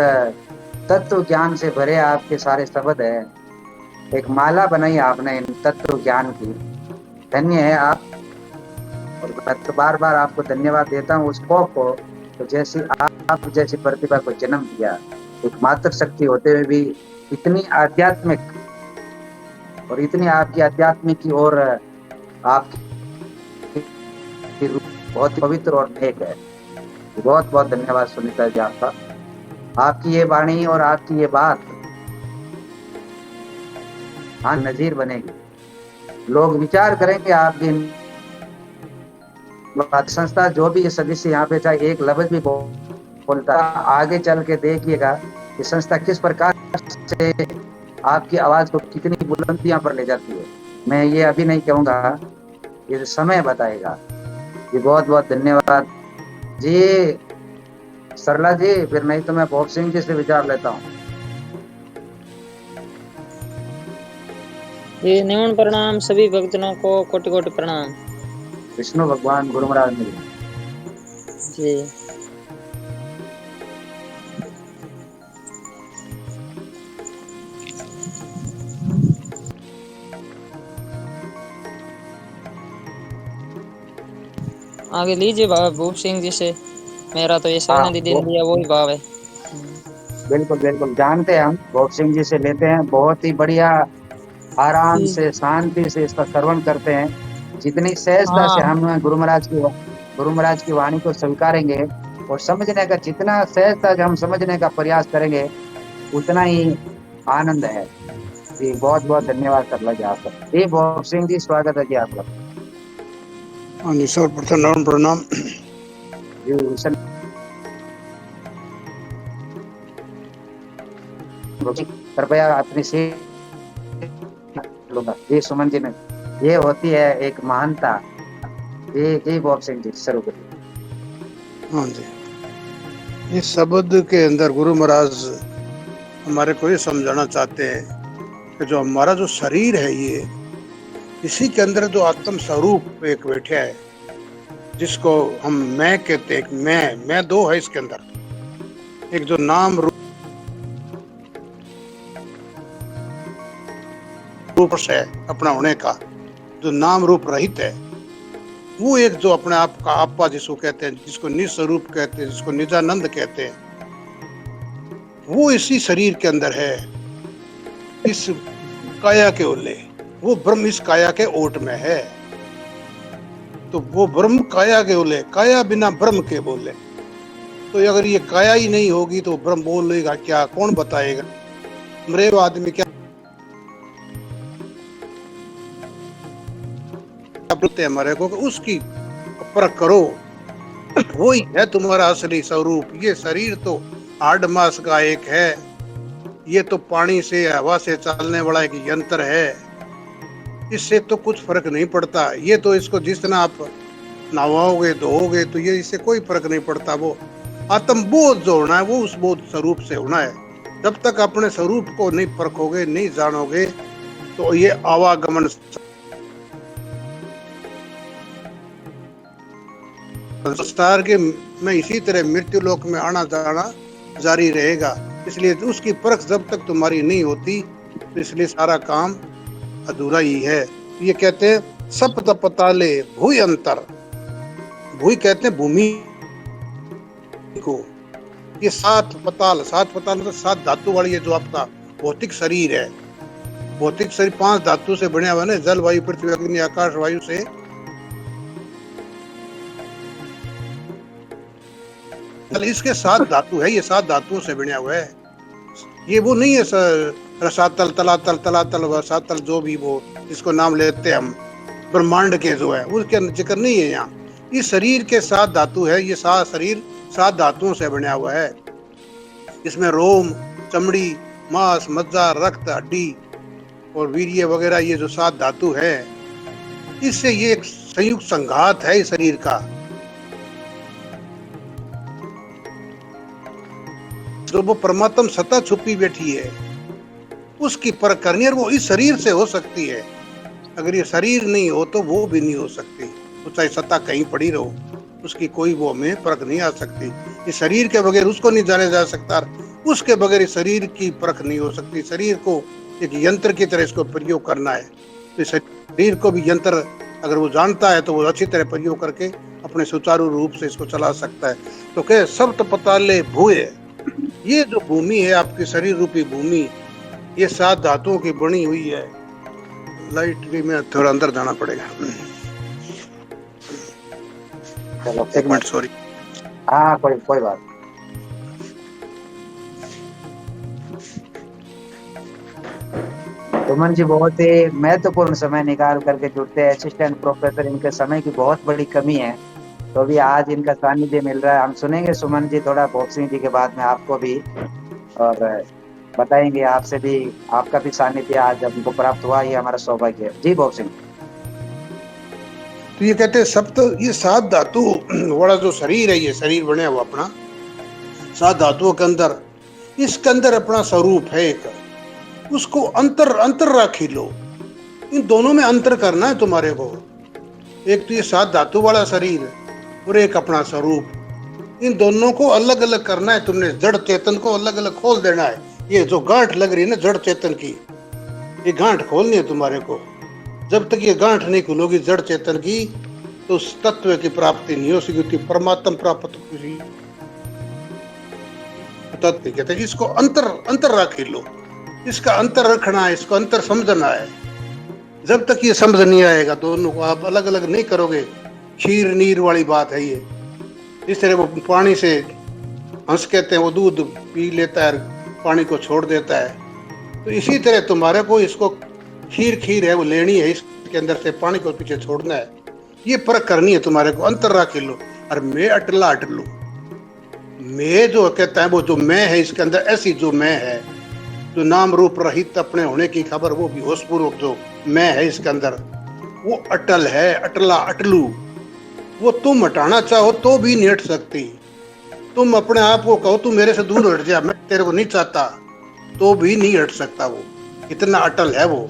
तत्व ज्ञान से भरे आपके सारे शब्द है, एक माला बनाई आपने इन तत्व ज्ञान की। धन्य है आप, और मैं तो बार बार आपको धन्यवाद देता हूँ उस को तो जैसी आप जैसी प्रतिभा को जन्म दिया। एक मात्र शक्ति होते हुए भी इतनी आध्यात्मिक और इतनी आपकी आध्यात्मिक की ओर आपकी बहुत पवित्र और नेक है। बहुत बहुत धन्यवाद सुनीता जी आपका। आपकी ये वाणी और आपकी ये बात हाँ नजीर बनेगी। लोग विचार करेंगे आपकी संस्था जो भी ये सदस्य यहाँ पे चाहे एक लफ्ज भी बोलता, आगे चल के देखिएगा कि संस्था किस प्रकार से आपकी आवाज को कितनी बुलंदियां पर ले जाती है। मैं ये अभी नहीं कहूँगा, ये समय बताएगा। जी बहुत बहुत धन्यवाद जी सरला जी। फिर नहीं तो मैं भोग सिंह जी से विचार लेता हूँ। ये निमन प्रणाम सभी भक्तजनों को, कोटि कोटि प्रणाम। विष्णु भगवान गुरु महाराज जी। आगे लीजिए भाव भूप सिंह जी से। मेरा तो ये सोने दिन दिया वही भाव है। बिल्कुल बिल्कुल जानते हैं हम, भोग सिंह जी से लेते हैं। बहुत ही बढ़िया आराम से शांति से इसका श्रवण करते हैं। जितनी सहजता से हम गुरु महाराज की वाणी को स्वीकारेंगे और समझने का जितना सहजता से हम समझने का प्रयास करेंगे उतना ही आनंद है। जी बहुत बहुत धन्यवाद सरला जी आपका। जी भोग सिंह जी स्वागत है जी आपका। हाँ जी सर्वप्रथम प्रणाम। जी कृपया अपनी सीट लूंगा। जी सुमन जी ने, ये होती है एक महानता। जी जी भोग सिंह जी शुरू करिए। हाँ जी, इस शब्द के अंदर गुरु महाराज हमारे को ये समझाना चाहते हैं कि जो हमारा जो शरीर है ये इसी के अंदर जो आत्म स्वरूप एक बैठा है जिसको हम मैं कहते हैं। मैं दो है इसके अंदर। एक जो नाम रूप है अपना होने का, जो नाम रूप रहित है, वो एक जो अपने आप का आपा जिसको कहते हैं, जिसको निस्वरूप कहते हैं, जिसको निजानंद कहते हैं, वो इसी शरीर के अंदर है, इस काया के ओले। वो ब्रह्म इस काया के ओट में है। तो वो ब्रह्म काया के ओले, काया बिना ब्रह्म के बोले। तो अगर ये काया ही नहीं होगी तो ब्रह्म बोलेगा क्या, कौन बताएगा? मरे हुए आदमी क्या बोलते हैं हमारे को, उसकी परख करो, वही है तुम्हारा असली स्वरूप। ये शरीर तो हाड़ मास का एक है, ये तो पानी से हवा से चलने वाला एक यंत्र है, इससे तो कुछ फर्क नहीं पड़ता। ये तो इसको जितना आप नहाओगे धोओगे तो ये इससे कोई फर्क नहीं पड़ता। वो आत्मबोध जो होना है वो उस बोध स्वरूप से होना है। जब तक अपने स्वरूप को नहीं परखोगे, नहीं जानोगे, तो ये आवागमन संसार के में इसी तरह मृत्यु लोक में आना जाना जारी रहेगा। इसलिए उसकी परख जब तक तुम्हारी नहीं होती, तो इसलिए सारा काम अधूरा ही है। ये कहते हैं सप्त पताले भूय अंतर, भूय कहते हैं भूमि को। ये सात पताल मतलब सात धातु वाली है जो आपका भौतिक शरीर है। भौतिक शरीर 5 धातु से बना हुआ है, जल वायु पृथ्वी अग्नि आकाश वायु से। इसके 7 धातु है, ये 7 धातुओं से बना हुआ है। ये वो नहीं है रसातल तलातल तलातल वसातल, जो भी वो इसको नाम लेते हैं हम ब्रह्मांड के जो है, उसके जिक्र नहीं है यहाँ। इस शरीर के 7 धातु है। ये 7 शरीर 7 धातुओं से बना हुआ है। इसमें रोम, चमड़ी, मांस, मज्जा, रक्त, हड्डी और वीर्य वगैरह, ये जो 7 धातु है, इससे ये एक संयुक्त संघात है इस शरीर का। जो वो परमात्म सत्ता छुपी बैठी है, उसकी परख करनी है। वो इस शरीर से हो सकती है। अगर ये शरीर नहीं हो तो वो भी नहीं हो सकती। तो चाहे सत्ता कहीं पड़ी रहो, उसकी कोई वो हमें परख नहीं आ सकती। इस शरीर के बगैर उसको नहीं जाने जा सकता, उसके बगैर इस शरीर की परख नहीं हो सकती। शरीर को एक यंत्र की तरह इसको प्रयोग करना है। तो शरीर को भी यंत्र अगर वो जानता है तो वो अच्छी तरह प्रयोग करके अपने सुचारू रूप से इसको चला सकता है। तो कहे सप्त पताले भूय, ये जो भूमि है आपकी शरीर रूपी भूमि, ये 7 धातुओं की बनी हुई है। लाइट भी में थोड़ा अंदर जाना पड़ेगा। चलो एक मिनट, सॉरी। हाँ, कोई बात। सुमन जी बहुत ही महत्वपूर्ण समय निकाल करके जुड़ते हैं। असिस्टेंट प्रोफेसर, इनके समय की बहुत बड़ी कमी है, तो भी आज इनका सानिध्य मिल रहा है। हम सुनेंगे सुमन जी थोड़ा भोग सिंह जी के बाद में आपको भी, और बताएंगे आपसे भी, आपका भी सानिध्य आज हमको प्राप्त हुआ, ये हमारा सौभाग्य है। जी भोग सिंह। तो ये कहते हैं सप्त, ये 7 धातु वाला जो शरीर है, ये शरीर बने हुआ अपना 7 धातुओं के अंदर, इसके अंदर अपना स्वरूप है एक। उसको अंतर राखी लो। इन दोनों में अंतर करना है तुम्हारे को। एक तो ये 7 धातु वाला शरीर और एक अपना स्वरूप, इन दोनों को अलग अलग करना है तुमने। जड़ चेतन को अलग अलग खोल देना है। ये जो गांठ लग रही है ना जड़ चेतन की, ये गांठ खोलनी है तुम्हारे को। जब तक ये गांठ नहीं खुलोगी जड़ चेतन की, तो उस तत्व की प्राप्ति नहीं हो सकती। परमात्म प्राप्त तत्व कहते हैं। इसको अंतर राखी लो, इसका अंतर रखना है, इसको अंतर समझना है। जब तक ये समझ नहीं आएगा, दोनों को आप अलग अलग नहीं करोगे। खीर नीर वाली बात है ये। इस तरह वो पानी से, हंस कहते हैं, वो दूध पी लेता है, पानी को छोड़ देता है। तो इसी तरह तुम्हारे को इसको खीर है, वो लेनी है, इसके अंदर से पानी को पीछे छोड़ना है। ये परख करनी है तुम्हारे को। अंतर राख लो। और मैं अटला अटलू, मैं जो कहता है वो जो मैं है, इसके अंदर ऐसी जो मैं है, जो नाम रूप रहित अपने होने की खबर, वो भी होशपूर्वक जो मैं है इसके अंदर, वो अटल है। अटला अटलू, वो तुम हटाना चाहो तो भी नहीं हट सकती। तुम अपने आप को कहो तू मेरे से दूर हट जा, मैं तेरे को नहीं चाहता, तो भी नहीं हट सकता। वो इतना अटल है, वो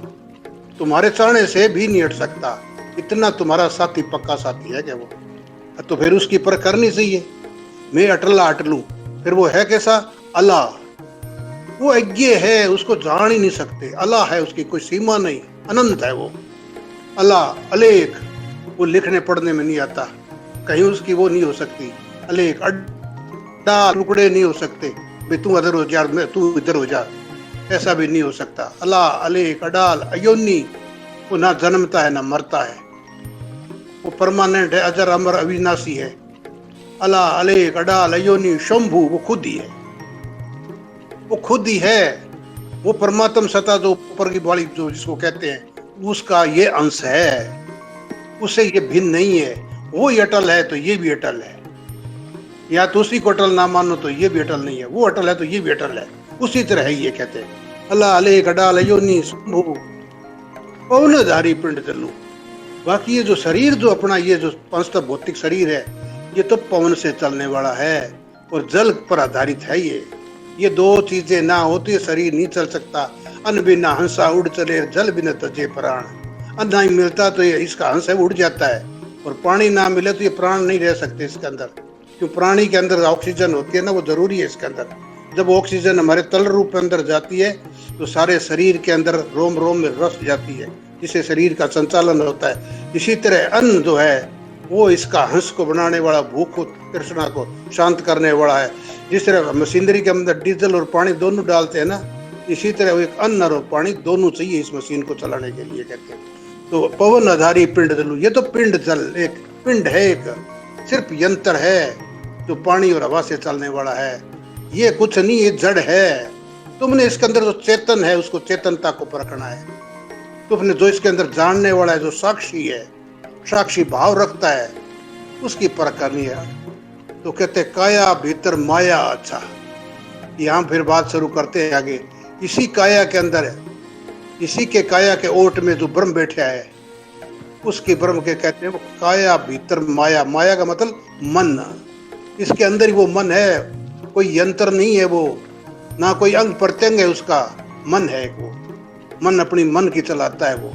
तुम्हारे चाहने से भी नहीं हट सकता। इतना तुम्हारा साथी, पक्का साथी है क्या वो? तो फिर उसकी परख करनी चाहिए। मैं अटला अटलू, फिर वो है कैसा? अला, वो अज्ञेय है, उसको जान ही नहीं सकते। अला है, उसकी कोई सीमा नहीं, अनंत है वो। अला, अलेख, वो लिखने पढ़ने में नहीं आता, कहीं उसकी वो नहीं हो सकती। अलेख, अड्डा, टुकड़े नहीं हो सकते, भाई तू इधर हो जा, मैं तू इधर हो जा, ऐसा भी नहीं हो सकता। अला, अलेख, अडाल, अयोनी, वो ना जन्मता है ना मरता है, वो परमानेंट है, अजर अमर अविनाशी है। अला, अलेख, अडाल, अयोनी, शंभु, वो खुद ही है, वो खुद ही है। वो परमात्म सत्ता जो ऊपर की वाली जो जिसको कहते हैं, उसका ये अंश है, उससे ये भिन्न नहीं है। वो ही अटल है तो ये भी अटल है, या तो उसी को अटल ना मानो तो ये भी अटल नहीं है, वो अटल है तो ये भी अटल है, उसी तरह है ये कहते हैं। अल्लाह, अलेख, अडाल, अयोनी, शंभु, पवनधारी पिंड तल्लू। बाकी ये जो शरीर जो अपना ये जो पंचतत्व भौतिक शरीर है, ये तो पवन से चलने वाला है और जल पर आधारित है। ये दो चीजें ना होती शरीर नहीं चल सकता। अन्न बिना हंसा उड़ चले, जल बिना तजे प्राण। अन्न नहीं मिलता तो ये इसका हंस है उड़ जाता है, और पानी ना मिले तो ये प्राण नहीं रह सकते इसके अंदर, क्यों? प्राणी के अंदर ऑक्सीजन होती है ना, वो जरूरी है इसके अंदर। जब ऑक्सीजन हमारे तल रूप अंदर जाती है तो सारे शरीर के अंदर रोम रोम में रस जाती है, जिससे शरीर का संचालन होता है। इसी तरह अन्न जो है वो इसका हंस को बनाने वाला, भूख को तृष्णा को शांत करने वाला है। जिस तरह मशीनरी के अंदर डीजल और पानी दोनों डालते हैं ना, इसी तरह वो एक अन्न और पानी दोनों चाहिए इस मशीन को चलाने के लिए कहते हैं। तो पवन आधारी पिंड जलू, ये तो पिंड जल एक पिंड है, एक सिर्फ यंत्र है जो पानी और हवा से चलने वाला है। ये कुछ नहीं, ये जड़ है। तुमने इसके अंदर जो चेतन है उसको चेतनता को परखना है। तुमने जो इसके अंदर जानने वाला है, जो साक्षी है, साक्षी भाव रखता है, उसकी परख करनी है। तो कहते काया भीतर माया। अच्छा, यहाँ फिर बात शुरू करते हैं आगे। इसी काया के अंदर, इसी के काया के ओट में जो ब्रह्म बैठा है, उसके ब्रह्म के कहते हैं वो काया भीतर माया। माया का मतलब मन, इसके अंदर ही वो मन है, कोई यंत्र नहीं है वो, ना कोई अंग प्रत्यंग है उसका, मन है वो। मन अपनी मन की चलाता है वो।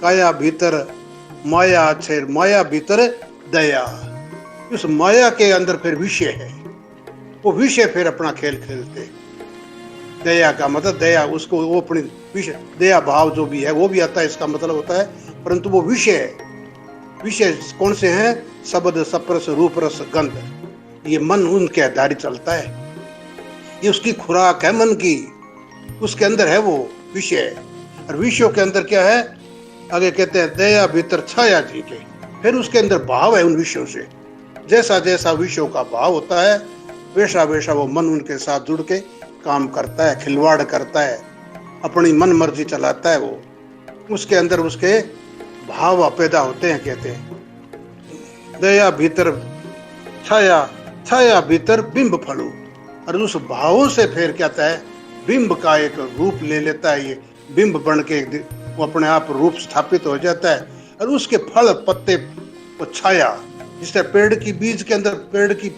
काया भीतर माया, अच्छे माया भीतर दया। उस माया के अंदर फिर विषय है, वो विषय फिर अपना खेल खेलते। दया का मतलब दया, उसको वो अपनी विषय दया भाव जो भी है वो भी आता है, इसका मतलब होता है। परंतु वो विषय, विषय कौन से हैं? शब्द, स्पर्श, रूप, रस, गंध। ये मन उनके आधारित चलता है, ये उसकी खुराक है मन की, उसके अंदर है वो विषय। और विषयों के अंदर क्या है? आगे कहते हैं दया भीतर छाया जी के। फिर उसके अंदर भाव है उन विषयों से। जैसा जैसा विषयों का भाव होता है वैसा वैसा वो मन उनके साथ जुड़ के काम करता है, खिलवाड़ करता है, अपनी मन मर्जी चलाता है वो। उसके अंदर उसके भाव पैदा होते हैं। कहते हैं दया भीतर छाया, छाया भीतर बिंब फलू। और उस भावों से फिर कहता है बिंब का एक रूप ले लेता है। ये बिंब बन के वो अपने आप रूप स्थापित हो जाता है। और उसके फल पत्ते वो छाया, जिस तरह पेड़ की बीज के अंदर पेड़ की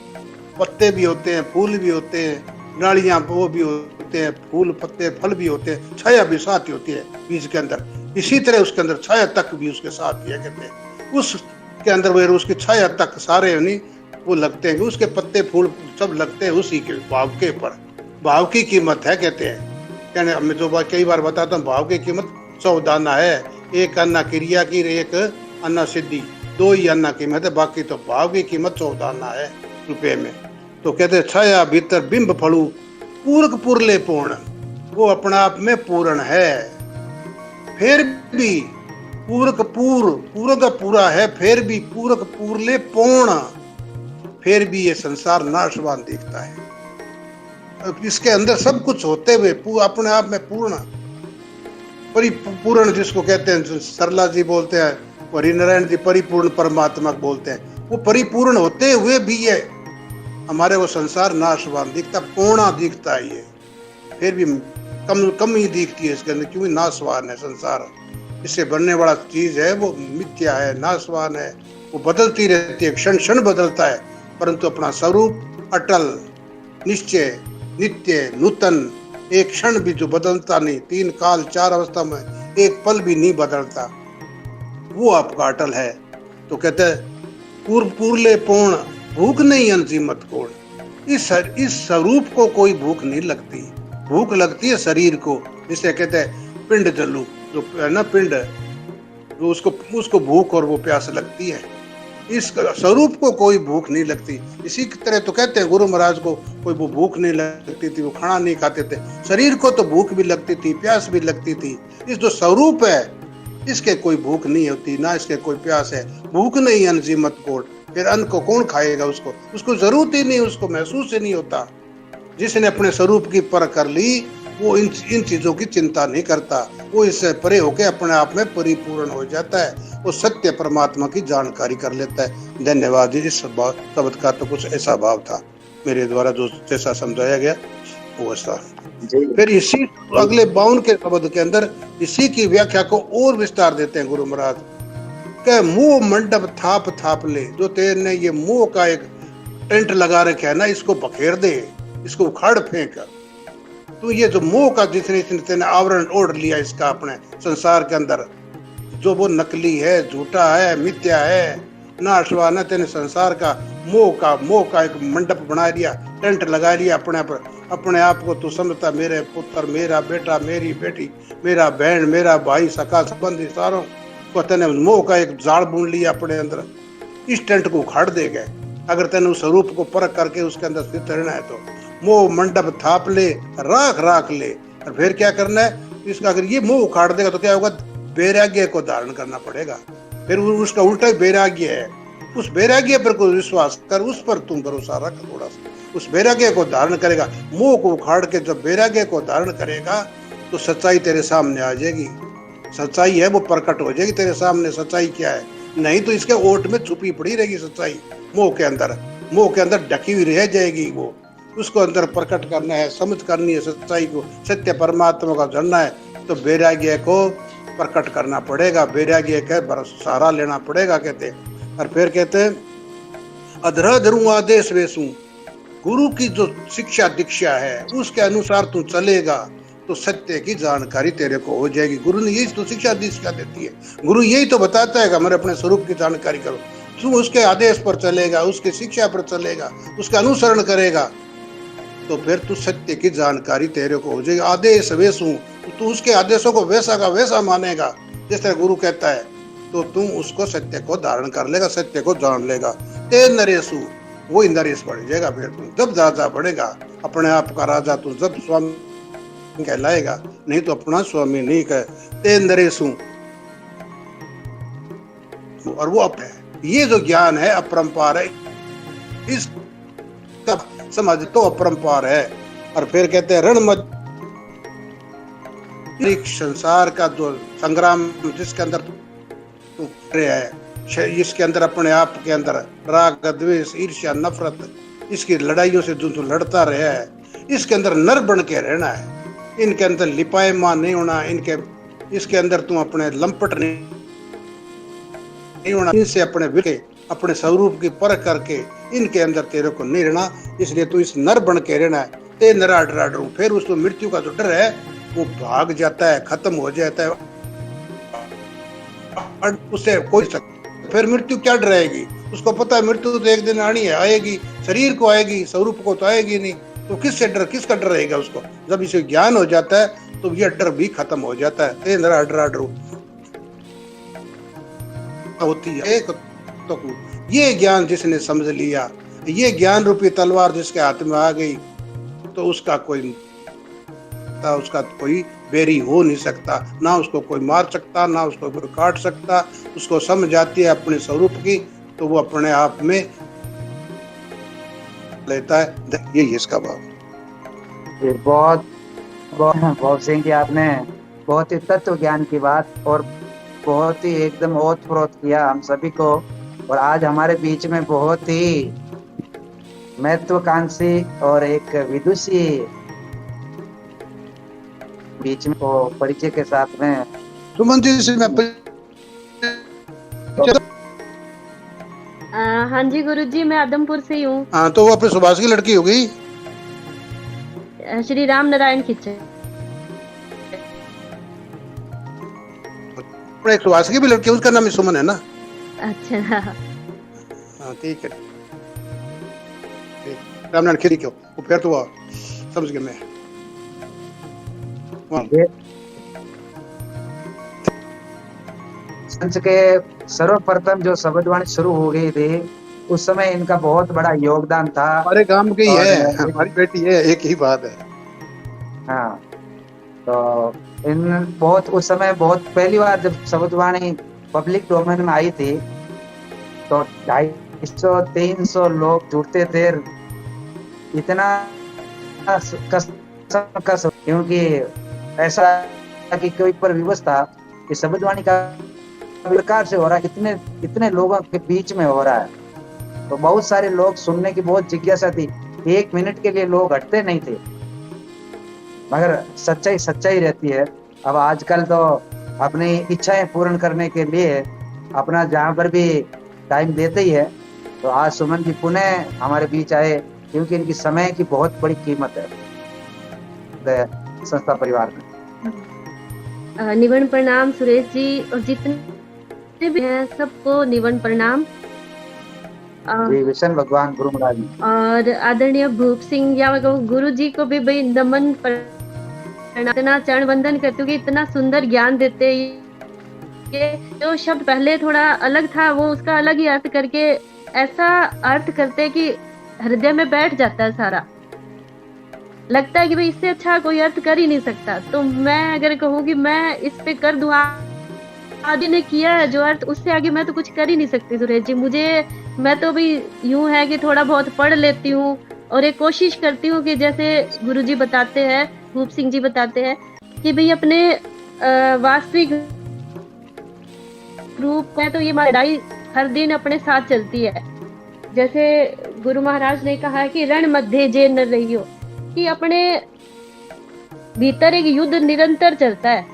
पत्ते भी होते हैं, फूल भी होते हैं, डालियां वो भी होते हैं, फूल पत्ते फल भी होते हैं, छाया भी साथ होती है बीज के अंदर। इसी तरह उसके अंदर छाया तक भी उसके साथ ही कहते हैं। उसके अंदर वो उसकी छाया तक सारे नहीं वो लगते हैं, उसके पत्ते फूल सब लगते हैं उसी के भाव के ऊपर। भाव की कीमत है कहते हैं। कहने मैं जो कई बार बताता हूँ, भाव की कीमत 100 दाना है। एक अन्ना क्रिया की, एक अन्ना सिद्धि, 2 ही अन्ना कीमत है, बाकी तो भाव की कीमत 100 दाना है रुपए में। तो कहते छाया भीतर बिंब फलू पूरक पूर्ले पूर्ण। वो अपना आप में पूर्ण है, फिर भी पूरक पूरक पूरा है, फिर भी पूरक पूर्ले पूर्ण, फिर भी ये संसार नाशवान दिखता है। इसके अंदर सब कुछ होते हुए अपने आप में पूर्ण, परिपूर्ण जिसको कहते हैं, सरला जी बोलते हैं, हरिनारायण जी परिपूर्ण परमात्मा बोलते हैं। वो परिपूर्ण होते हुए भी ये हमारे वो संसार नाशवान दिखता, पूर्णा दिखता है। ये फिर भी कम ही दिखती है इसके अंदर, क्योंकि नाशवान है संसार। इससे बनने वाला चीज है वो मिथ्या है, नाशवान है, वो बदलती रहती है, क्षण क्षण बदलता है, परंतु अपना स्वरूप अटल, निश्चय, नित्य, नूतन, एक क्षण भी जो बदलता नहीं, 3 काल 4 अवस्था में एक पल भी नहीं बदलता, वो आपका अटल है। तो कहते हैं पूर्ले पूर्ण, भूख नहीं अंजीमत कोण। इस स्वरूप को कोई भूख नहीं लगती, भूख लगती है शरीर को, जिसे कहते हैं पिंड जलू, जो है ना पिंड, जो उसको भूख और वो प्यास लगती है। इस स्वरूप को कोई भूख नहीं लगती। इसी की तरह तो कहते हैं गुरु महाराज को कोई वो भूख नहीं लगती थी, वो खाना नहीं खाते थे। शरीर को तो भूख भी लगती थी, प्यास भी लगती थी। इस जो स्वरूप है इसके कोई भूख नहीं होती, ना इसके कोई प्यास है। भूख नहीं अन्न जीमत कोट, फिर अन्न को कौन खाएगा? उसको जरूरत ही नहीं, उसको महसूस ही नहीं होता। जिसने अपने स्वरूप की परख कर ली वो इन चीजों की चिंता नहीं करता, वो इससे परे होकर अपने आप में परिपूर्ण हो जाता है, वो सत्य परमात्मा की जानकारी कर लेता है। धन्यवाद जी। इस शब्द का तो कुछ ऐसा भाव था मेरे द्वारा, जो जैसा समझाया गया वो ऐसा। फिर इसी अगले 52 के शब्द के अंदर इसी की व्याख्या को और विस्तार देते हैं गुरु महाराज के, मुंह मंडप थाप ले, जो तेरे ने ये मुंह का एक टेंट लगा रखा है ना, इसको बखेर दे, इसको उखाड़ फेंक। तो ये जो मोह का जिसने आवरण ओढ़ लिया इसका अपने संसार के अंदर, जो वो नकली है, झूठा है, मिथ्या है, नाशवान है, तेने संसार का मोह का एक मंडप बना लिया, टेंट लगा लिया अपने आप को तू समझता मेरे पुत्र, मेरा बेटा, मेरी बेटी, मेरा बहन, मेरा भाई, सखा संबंधी, सारों को तेने मोह का एक जाल बुन लिया अपने अंदर। इस टेंट को उखाड़ दे गए। अगर तेने उस स्वरूप को परख करके उसके अंदर स्थित रहना है तो मोह मंडप थाप ले, राख ले। और फिर क्या करना है इसका? अगर ये मोह उखाड़ देगा तो क्या होगा? वैराग्य को धारण करना पड़ेगा। फिर उसका उल्टा वैराग्य है। उस वैराग्य पर कोई विश्वास कर, उस पर तुम भरोसा रख थोड़ा सा, उस वैराग्य को धारण करेगा। मोह को उखाड़ के जब वैराग्य को धारण करेगा तो सच्चाई तेरे सामने आ जाएगी। सच्चाई है वो प्रकट हो जाएगी तेरे सामने। सच्चाई क्या है? नहीं तो इसके ओट में छुपी पड़ी रहेगी सच्चाई। मोह के अंदर ढकी हुई रह जाएगी। वो उसको अंदर प्रकट करना है, समझ करनी है सच्चाई को, सत्य परमात्मा का जानना है तो वैराग्य को प्रकट करना पड़ेगा, वैराग्य का सहारा लेना पड़ेगा कहते। और फिर कहते हैं अधरा धरू आदेश वेसू, गुरु की जो शिक्षा दीक्षा है उसके अनुसार तू चलेगा तो सत्य की जानकारी तेरे को हो जाएगी। गुरु ने यही तो शिक्षा दीक्षा देती है। गुरु यही तो बताता है कि हमारे अपने स्वरूप की जानकारी करो। तू उसके आदेश पर चलेगा, उसकी शिक्षा पर चलेगा, उसका अनुसरण करेगा तो फिर तू सत्य की जानकारी तेरे को हो जाएगी। आदेश वेसू, तू उसके आदेशों को वैसा का वैसा मानेगा जिस तरह गुरु कहता है तो तुम उसको सत्य को धारण कर लेगा, सत्य को जान लेगा। ते नरेशु, वही नरेश बढ़ जाएगा। फिर तुम जब राजा बढ़ेगा, अपने आप का राजा तू जब स्वामी कहलाएगा, नहीं तो अपना स्वामी नहीं कहे। ते नरेशु, और वो अपने ये जो ज्ञान है अपरंपार है, इस समझ तो अपरंपार है। और फिर कहते हैं रणमत, संसार का जो संग्राम जिसके अंदर तू है, इसके अंदर अपने आप के अंदर राग द्वेष ईर्ष्या नफरत, इसकी लड़ाइयों से जो तू लड़ता रहा है, इसके अंदर नर बन के रहना है। इनके अंदर लिपायमान नहीं होना, इसके अंदर तू अपने लंपट नहीं होना, इनसे अपने स्वरूप की परख करके इनके अंदर तेरे को नहीं रहना। इसलिए तू इस नर बन के रहना है। ते नरा डरू, फिर उसको मृत्यु का जो डर है वो भाग जाता है, खत्म हो जाता है। उससे कोई फिर मृत्यु क्या डराएगी? उसको पता है मृत्यु तो एक दिन आनी है, आएगी, शरीर को आएगी, स्वरूप को तो आएगी नहीं। तो किसका डर रहेगा उसको? जब इसे ज्ञान हो जाता है तो यह डर भी खत्म हो जाता है। ते नरा डरू होती है एक तो ये ज्ञान जिसने समझ लिया, ये ज्ञान रूपी तलवार जिसके हाथ में आ गई तो उसका कोई बेरी हो नहीं सकता, ना उसको कोई मार सकता, ना उसको कोई काट सकता। उसको समझ आती है अपने स्वरूप की तो वो अपने आप में लेता है। यही इसका भाव। बहुत सिंह जी, आपने बहुत ही तत्व ज्ञान की बात और बहुत ही एकदम ओतप्रोत किया हम सभी को। और आज हमारे बीच में बहुत ही महत्वाकांक्षी और एक विदुषी बीच में परिचय के साथ में सुमन जी से मैं हाँ जी गुरुजी, मैं आदमपुर से ही हूँ। हाँ, तो वो अपने सुभाष की लड़की हो गई, श्री राम नारायण खिच्चर। एक सुभाष की भी लड़की, उसका नाम सुमन है ना? अच्छा, हाँ ठीक है। रामनारायण खिरी क्यों वो फिर तो वो समझ गया मैं। हाँ। ये संच के सर्वप्रथम जो शब्दवाणी शुरू हो गई थी उस समय इनका बहुत बड़ा योगदान था। हमारे गांव की ही और है, हमारी बेटी है, एक ही बात है। हाँ, तो इन बहुत उस समय बहुत पहली बार जब शब्दवाणी पब्लिक डोमेन में आई थी तो 250-300 लोग जुड़ते थे। इतना कसम क्योंकि ऐसा कि कोई पर विवश था कि शब्दवाणी का प्रकार से हो रहा है, इतने इतने लोगों के बीच में हो रहा है तो बहुत सारे लोग सुनने की बहुत जिज्ञासा थी। 1 मिनट के लिए लोग हटते नहीं थे, मगर सच्चाई सच्चाई रहती है। अब आजकल तो अपनी इच्छाएं पूर्ण करने के लिए अपना जहां पर भी टाइम देते ही है। तो आज सुमन जी पुनः हमारे बीच आए क्योंकि इनकी समय की बहुत बड़ी कीमत है संस्था परिवार में। निवन प्रणाम सुरेश जी और जितने भी हैं सबको निवन प्रणाम। जी विष्णु भगवान गुरु महाराज जी और आदरणीय भूप सिंह या गुरु जी को भी भाई नमन प्रणाम, इतना चरण वंदन करती हूँ कि इतना सुंदर ज्ञान देते। ये जो शब्द पहले थोड़ा अलग था वो उसका अलग ही अर्थ करके ऐसा अर्थ करते कि हृदय में बैठ जाता है सारा। लगता है कि भाई इससे अच्छा कोई अर्थ कर ही नहीं सकता। तो मैं अगर कहूँ कि मैं इस पे कर दूँ, आदि ने किया है जो अर्थ, उससे आगे मैं तो कुछ कर ही नहीं सकती सुरेश जी। मैं तो भी यूं है कि थोड़ा बहुत पढ़ लेती हूँ और एक कोशिश करती हूँ कि जैसे गुरु जी बताते हैं, भूप सिंह जी बताते हैं कि भाई अपने वास्तविक रूप में तो ये लड़ाई हर दिन अपने साथ चलती है। जैसे गुरु महाराज ने कहा है कि रण मध्य जे न रहियो, कि अपने भीतर एक युद्ध निरंतर चलता है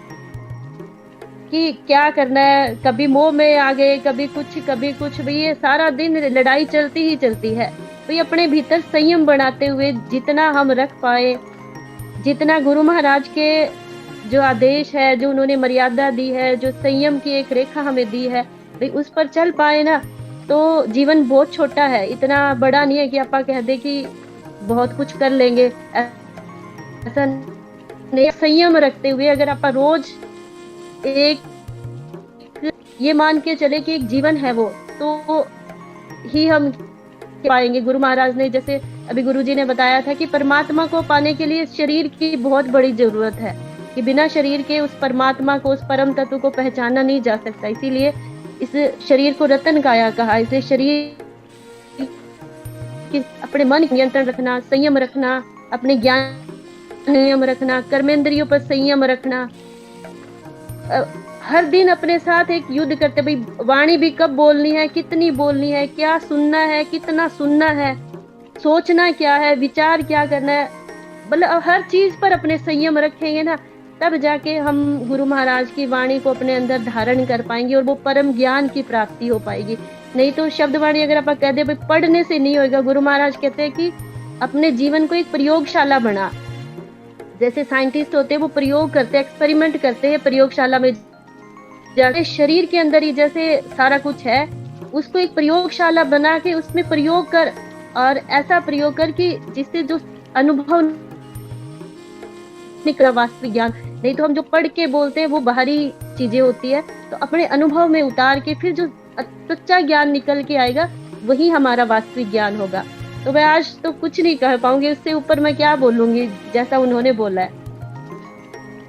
कि क्या करना है। कभी मोह में आ गए, कभी कुछ भाई ये सारा दिन लड़ाई चलती ही चलती है। भाई अपने भीतर संयम बनाते हुए जितना हम रख पाए, जितना गुरु महाराज के जो आदेश है, जो उन्होंने मर्यादा दी है, जो संयम की एक रेखा हमें दी है, भाई उस पर चल पाए ना तो जीवन बहुत छोटा है, इतना बड़ा नहीं है कि आप कह दे कि बहुत कुछ कर लेंगे। ऐसा नहीं, संयम रखते हुए अगर आप रोज एक ये मान के चले कि एक जीवन है वो, तो ही हम पाएंगे। गुरु महाराज ने जैसे अभी गुरु जी ने बताया था कि परमात्मा को पाने के लिए शरीर की बहुत बड़ी जरूरत है, कि बिना शरीर के उस परमात्मा को, उस परम तत्व को पहचाना नहीं जा सकता। इसीलिए इस शरीर को रतन काया कहा। इसे शरीर की अपने मन नियंत्रण रखना, संयम रखना, अपने ज्ञान संयम रखना, कर्मेंद्रियों पर संयम रखना, हर दिन अपने साथ एक युद्ध करते। भाई वाणी भी कब बोलनी है, कितनी बोलनी है, क्या सुनना है, कितना सुनना है, सोचना क्या है, विचार क्या करना है, मतलब हर चीज पर अपने संयम रखेंगे ना, तब जाके हम गुरु महाराज की वाणी को अपने अंदर धारण कर पाएंगे और वो परम ज्ञान की प्राप्ति हो पाएगी। नहीं तो शब्द वाणी अगर आप कह दे भाई पढ़ने से नहीं होगा। गुरु महाराज कहते हैं कि अपने जीवन को एक प्रयोगशाला बना। जैसे साइंटिस्ट होते हैं वो प्रयोग करते हैं, एक्सपेरिमेंट करते हैं प्रयोगशाला में जाके, शरीर के अंदर ही जैसे सारा कुछ है उसको एक प्रयोगशाला बना के उसमें प्रयोग कर, और ऐसा प्रयोग कर कि जिससे जो अनुभव निकला वास्तविक ज्ञान। नहीं तो हम जो पढ़ के बोलते हैं वो बाहरी चीजें होती है, तो अपने अनुभव में उतार के फिर जो सच्चा ज्ञान निकल के आएगा वही हमारा वास्तविक ज्ञान होगा। तो मैं आज तो कुछ नहीं कह पाऊंगी, उससे ऊपर मैं क्या बोलूंगी जैसा उन्होंने बोला है।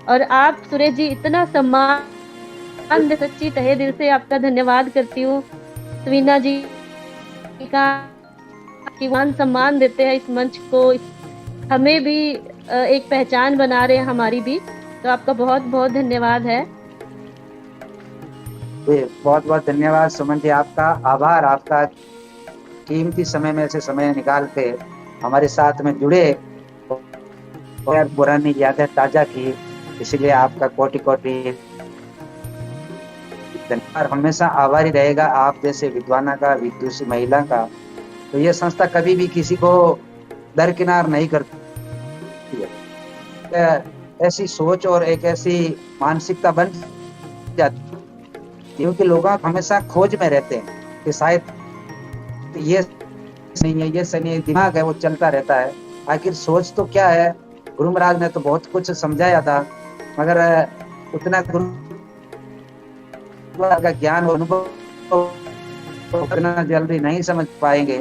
और आप सुरेश जी इतना सम्मान, सच्ची तहे दिल से आपका धन्यवाद करती हूँ। सवीना जी का सम्मान देते हैं इस मंच को, हमें भी एक पहचान बना रहे हैं हमारी भी, तो आपका बहुत बहुत धन्यवाद है। बहुत बहुत धन्यवाद सुमन जी, आपका आभार। आपका कीमती समय में से समय निकाल के हमारे साथ में जुड़े और पुरानी यादें ताजा की, इसलिए आपका कोटि कोटि धन्यवाद। हमेशा आभारी रहेगा आप जैसे विद्वाना का, विदुषी महिला का। तो ये संस्था कभी भी किसी को दरकिनार नहीं करती है। ऐसी सोच और एक ऐसी मानसिकता बन जाती है क्योंकि लोग हमेशा खोज में रहते हैं कि शायद ये नहीं है, ये सही दिमाग है, वो चलता रहता है। आखिर सोच तो क्या है? गुरु महाराज ने तो बहुत कुछ समझाया था, मगर उतना गुरु का ज्ञान और अनुभव उतना जल्दी नहीं समझ पाएंगे।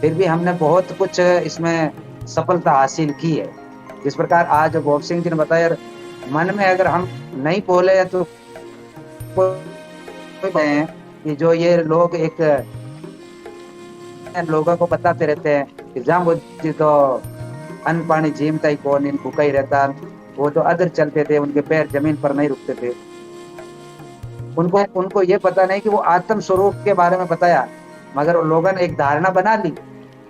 फिर भी हमने बहुत कुछ इसमें सफलता हासिल की है। जिस प्रकार आज गोप सिंह जी ने बताया, मन में अगर हम नहीं बोले तो कि जो ये लोग एक लोगों को बताते रहते हैं कि जाम जी तो अन्न पानी जीमता ही कौन, इन भूखा ही रहता, वो तो अदर चलते थे, उनके पैर जमीन पर नहीं रुकते थे। उनको ये पता नहीं कि वो आत्म स्वरूप के बारे में बताया, मगर लोगों ने एक धारणा बना ली,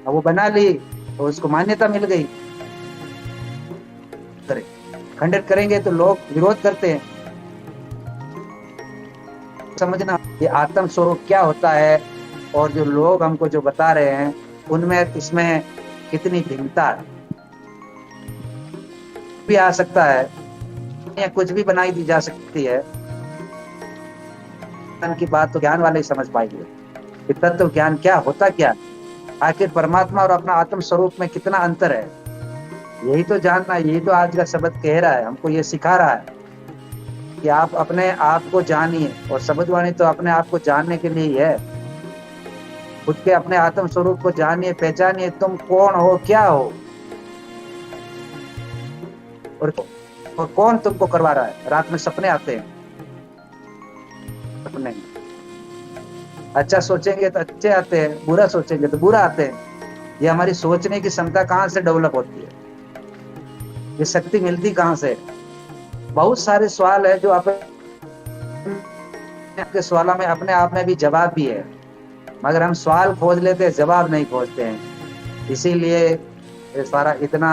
और वो बना ली तो उसको मान्यता मिल गई। खंडित करेंगे तो लोग विरोध करते हैं। समझना ये आत्म स्वरूप क्या होता है, और जो लोग हमको जो बता रहे हैं उनमें इसमें कितनी भिन्नता भी आ सकता है, या कुछ भी बनाई दी जा सकती है। की बात तो ज्ञान वाले ही समझ पाएंगे कि तत्व ज्ञान क्या होता, क्या आखिर परमात्मा और अपना आत्म स्वरूप में कितना अंतर है। यही तो जानना, यही तो आज का शब्द कह रहा है, हमको ये सिखा रहा है कि आप अपने आप को जानिए। और शब्दवाणी तो अपने आप को जानने के लिए ही है। खुद के अपने आत्म स्वरूप को जानिए, पहचानिए, तुम कौन हो, क्या हो, और कौन तुमको करवा रहा है। रात में सपने आते हैं, सपने अच्छा सोचेंगे तो अच्छे आते हैं, बुरा सोचेंगे तो बुरा आते हैं। ये हमारी सोचने की क्षमता कहाँ से डेवलप होती है, ये शक्ति मिलती कहाँ से? बहुत सारे सवाल है जो आपके सवालों में अपने आप में भी जवाब भी है, मगर हम सवाल खोज लेते हैं, जवाब नहीं खोजते हैं। इसीलिए ये सारा इतना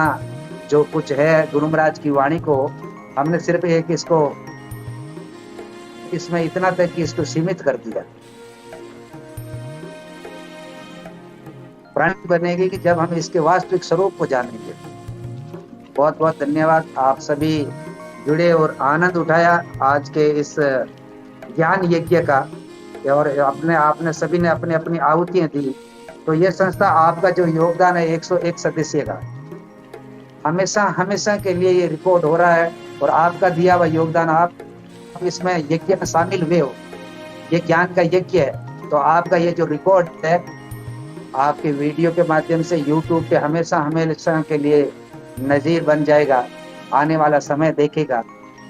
जो कुछ है गुरु महाराज की वाणी को हमने सिर्फ एक इसमें इतना तक कि इसको सीमित कर दिया। प्राणी बनेगी कि जब हम इसके वास्तविक स्वरूप को जानेंगे। बहुत बहुत धन्यवाद, आप सभी जुड़े और आनंद उठाया आज के इस ज्ञान यज्ञ का, और आपने सभी ने अपनी अपनी आहुतियां दी। तो ये संस्था आपका जो योगदान है 101 सदस्य का, हमेशा हमेशा के लिए ये रिकॉर्ड हो रहा है, और आपका दिया हुआ योगदान, आप इसमें यज्ञ में शामिल हुए हो, ये ज्ञान का यज्ञ है। तो आपका ये जो रिकॉर्ड है आपके वीडियो के माध्यम से यूट्यूब पे हमेशा हमेशा के लिए नजीर बन जाएगा। आने वाला समय देखेगा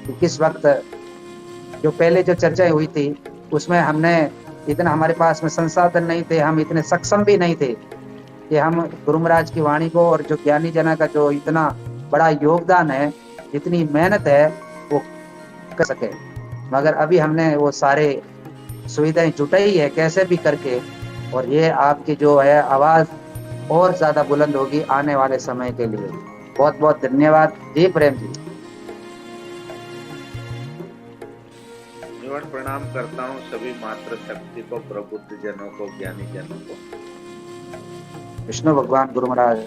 कि किस वक्त, जो पहले जो चर्चाएं हुई थी उसमें हमने इतना, हमारे पास में संसाधन नहीं थे, हम इतने सक्षम भी नहीं थे कि हम गुरु महाराज की वाणी को और जो ज्ञानी जना का जो इतना बड़ा योगदान है, इतनी मेहनत है, वो कर सके। मगर अभी हमने वो सारे सुविधाएं जुटाई है कैसे भी करके, और ये आपकी जो है आवाज और ज्यादा बुलंद होगी आने वाले समय के लिए। बहुत बहुत धन्यवाद जी। प्रेम जी, निवन प्रणाम करता हूँ सभी मातृ शक्ति को, प्रबुद्ध जनों को, ज्ञानी जनों को। विष्णु भगवान गुरु महाराज।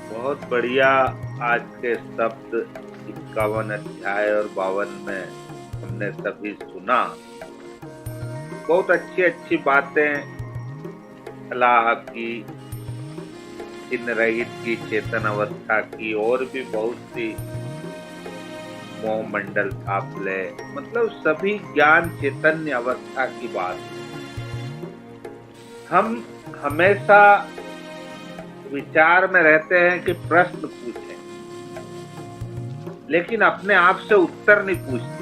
बहुत बढ़िया आज के शब्द 51 अध्याय और 52 में हमने सभी सुना। बहुत अच्छी अच्छी बातें अल्लाह की, इन रहित की, चेतन अवस्था की, और भी बहुत सी, मोह मंडल थाप ले, मतलब सभी ज्ञान चैतन्य अवस्था की बात। हम हमेशा विचार में रहते हैं कि प्रश्न पूछें, लेकिन अपने आप से उत्तर नहीं पूछते।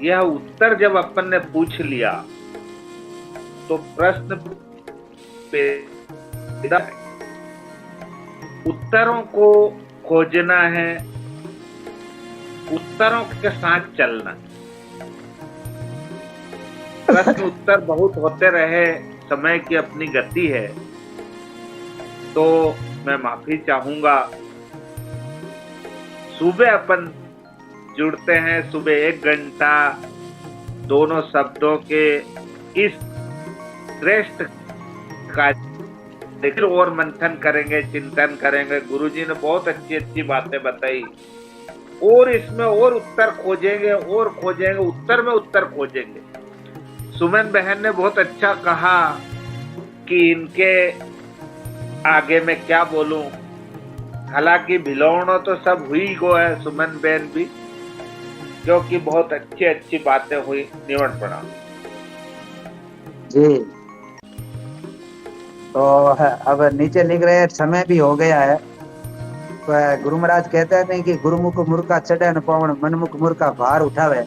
यह उत्तर जब अपन ने पूछ लिया तो प्रश्न पैदा है। उत्तरों को खोजना है, उत्तरों के साथ चलना। प्रश्न उत्तर बहुत होते रहे, समय की अपनी गति है, तो मैं माफी चाहूंगा। सुबह अपन जुड़ते हैं, सुबह 1 घंटा दोनों शब्दों के इस श्रेष्ठ कार्य और मंथन करेंगे, चिंतन करेंगे। गुरुजी ने बहुत अच्छी अच्छी बातें बताई, और इसमें और उत्तर खोजेंगे, और खोजेंगे, उत्तर में उत्तर खोजेंगे। सुमन बहन ने बहुत अच्छा कहा कि इनके आगे मैं क्या बोलूं। हालांकि भिलौना तो सब हुई गो है, सुमन बहन भी, क्योंकि बहुत अच्छी अच्छी बातें हुई। निवन प्रणाम जी। तो अब नीचे लिख रहे हैं समय भी हो गया है। तो गुरु महाराज कहते हैं नहीं कि गुरुमुख मुर्खा चढ़े न पवन, मनमुख मुर्खा भार उठावे।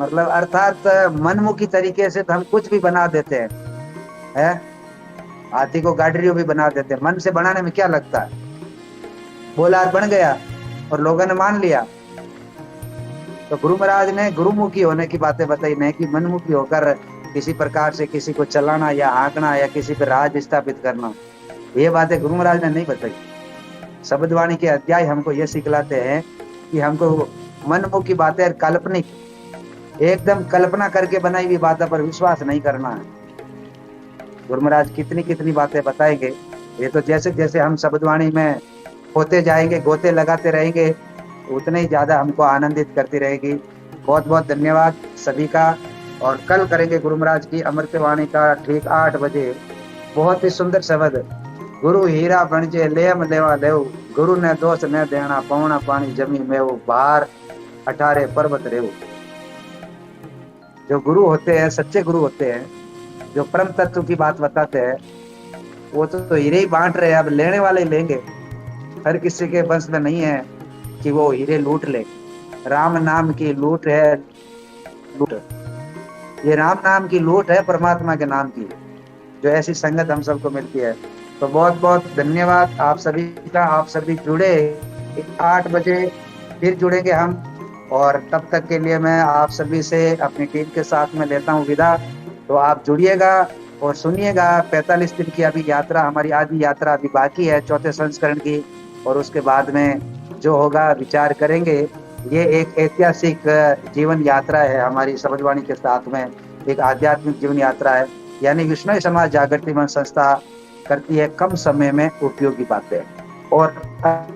मतलब अर्थात मनमुखी तरीके से तो हम कुछ भी बना देते हैं। हाथी को गाडरियो भी बना देते हैं। मन से बनाने में क्या लगता है, बोला और बन गया और लोगों ने मान लिया। तो गुरु महाराज ने गुरुमुखी होने की बातें बताई, नहीं कि मनमुखी होकर किसी प्रकार से किसी को चलाना या हाँकना या किसी पर राज स्थापित करना। ये बातें गुरु महाराज ने नहीं बताई। शब्दवाणी के अध्याय हमको ये सिखलाते हैं कि हमको मनमुखी बातें, काल्पनिक, एकदम कल्पना करके बनाई हुई बातों पर विश्वास नहीं करना है। गुरु महाराज कितनी कितनी बातें बताएंगे। ये तो जैसे जैसे हम शब्दवाणी में होते जाएंगे, गोते लगाते रहेंगे, उतने ही ज्यादा हमको आनंदित करती रहेगी। बहुत बहुत धन्यवाद सभी का। और कल करेंगे गुरु महाराज की अमृतवाणी का ठीक 8 बजे। बहुत ही सुंदर शब्द, गुरु हीरा बनजे लेम लेवा लेव, गुरु ने दोष न देना, पौना पानी जमी में वो बाहर 18 पर्वत रेव। जो गुरु होते हैं, सच्चे गुरु होते हैं, जो परम तत्व की बात बताते हैं, वो तो हीरे ही बांट रहे हैं। अब लेने वाले लेंगे। हर किसी के बस में नहीं है कि वो हीरे लूट ले। राम नाम की लूट है, लूट। ये राम नाम की लूट है, परमात्मा के नाम की, जो ऐसी संगत हम सबको मिलती है। तो बहुत बहुत धन्यवाद आप सभी का। आप सभी जुड़े, 8 बजे फिर जुड़ेंगे हम। और तब तक के लिए मैं आप सभी से अपनी टीम के साथ में लेता हूँ विदा। तो आप जुड़िएगा और सुनिएगा। 45 दिन की अभी यात्रा, हमारी आधी यात्रा अभी बाकी है, चौथे संस्करण की। और उसके बाद में जो होगा विचार करेंगे। ये एक ऐतिहासिक जीवन यात्रा है हमारी शब्दवाणी के साथ में, एक आध्यात्मिक जीवन यात्रा है। यानी विष्णु समाज जागृति मंच संस्था करती है कम समय में उपयोगी बातें और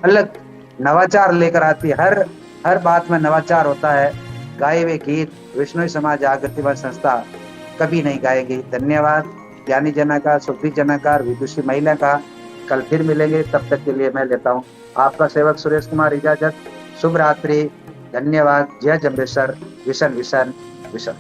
अलग नवाचार लेकर आती है। हर बात में नवाचार होता है। गाए हुए गीत विष्णु समाज जागृति मंच संस्था कभी नहीं गाएगी। धन्यवाद ज्ञानी जना का, सुखी जना का, विदुषी महिला का। कल फिर मिलेंगे, तब तक के लिए मैं लेता हूँ आपका सेवक सुरेश कुमार इजाजत। शुभ रात्रि, धन्यवाद। जय जम्बेश्वर, विशन विशन विशन।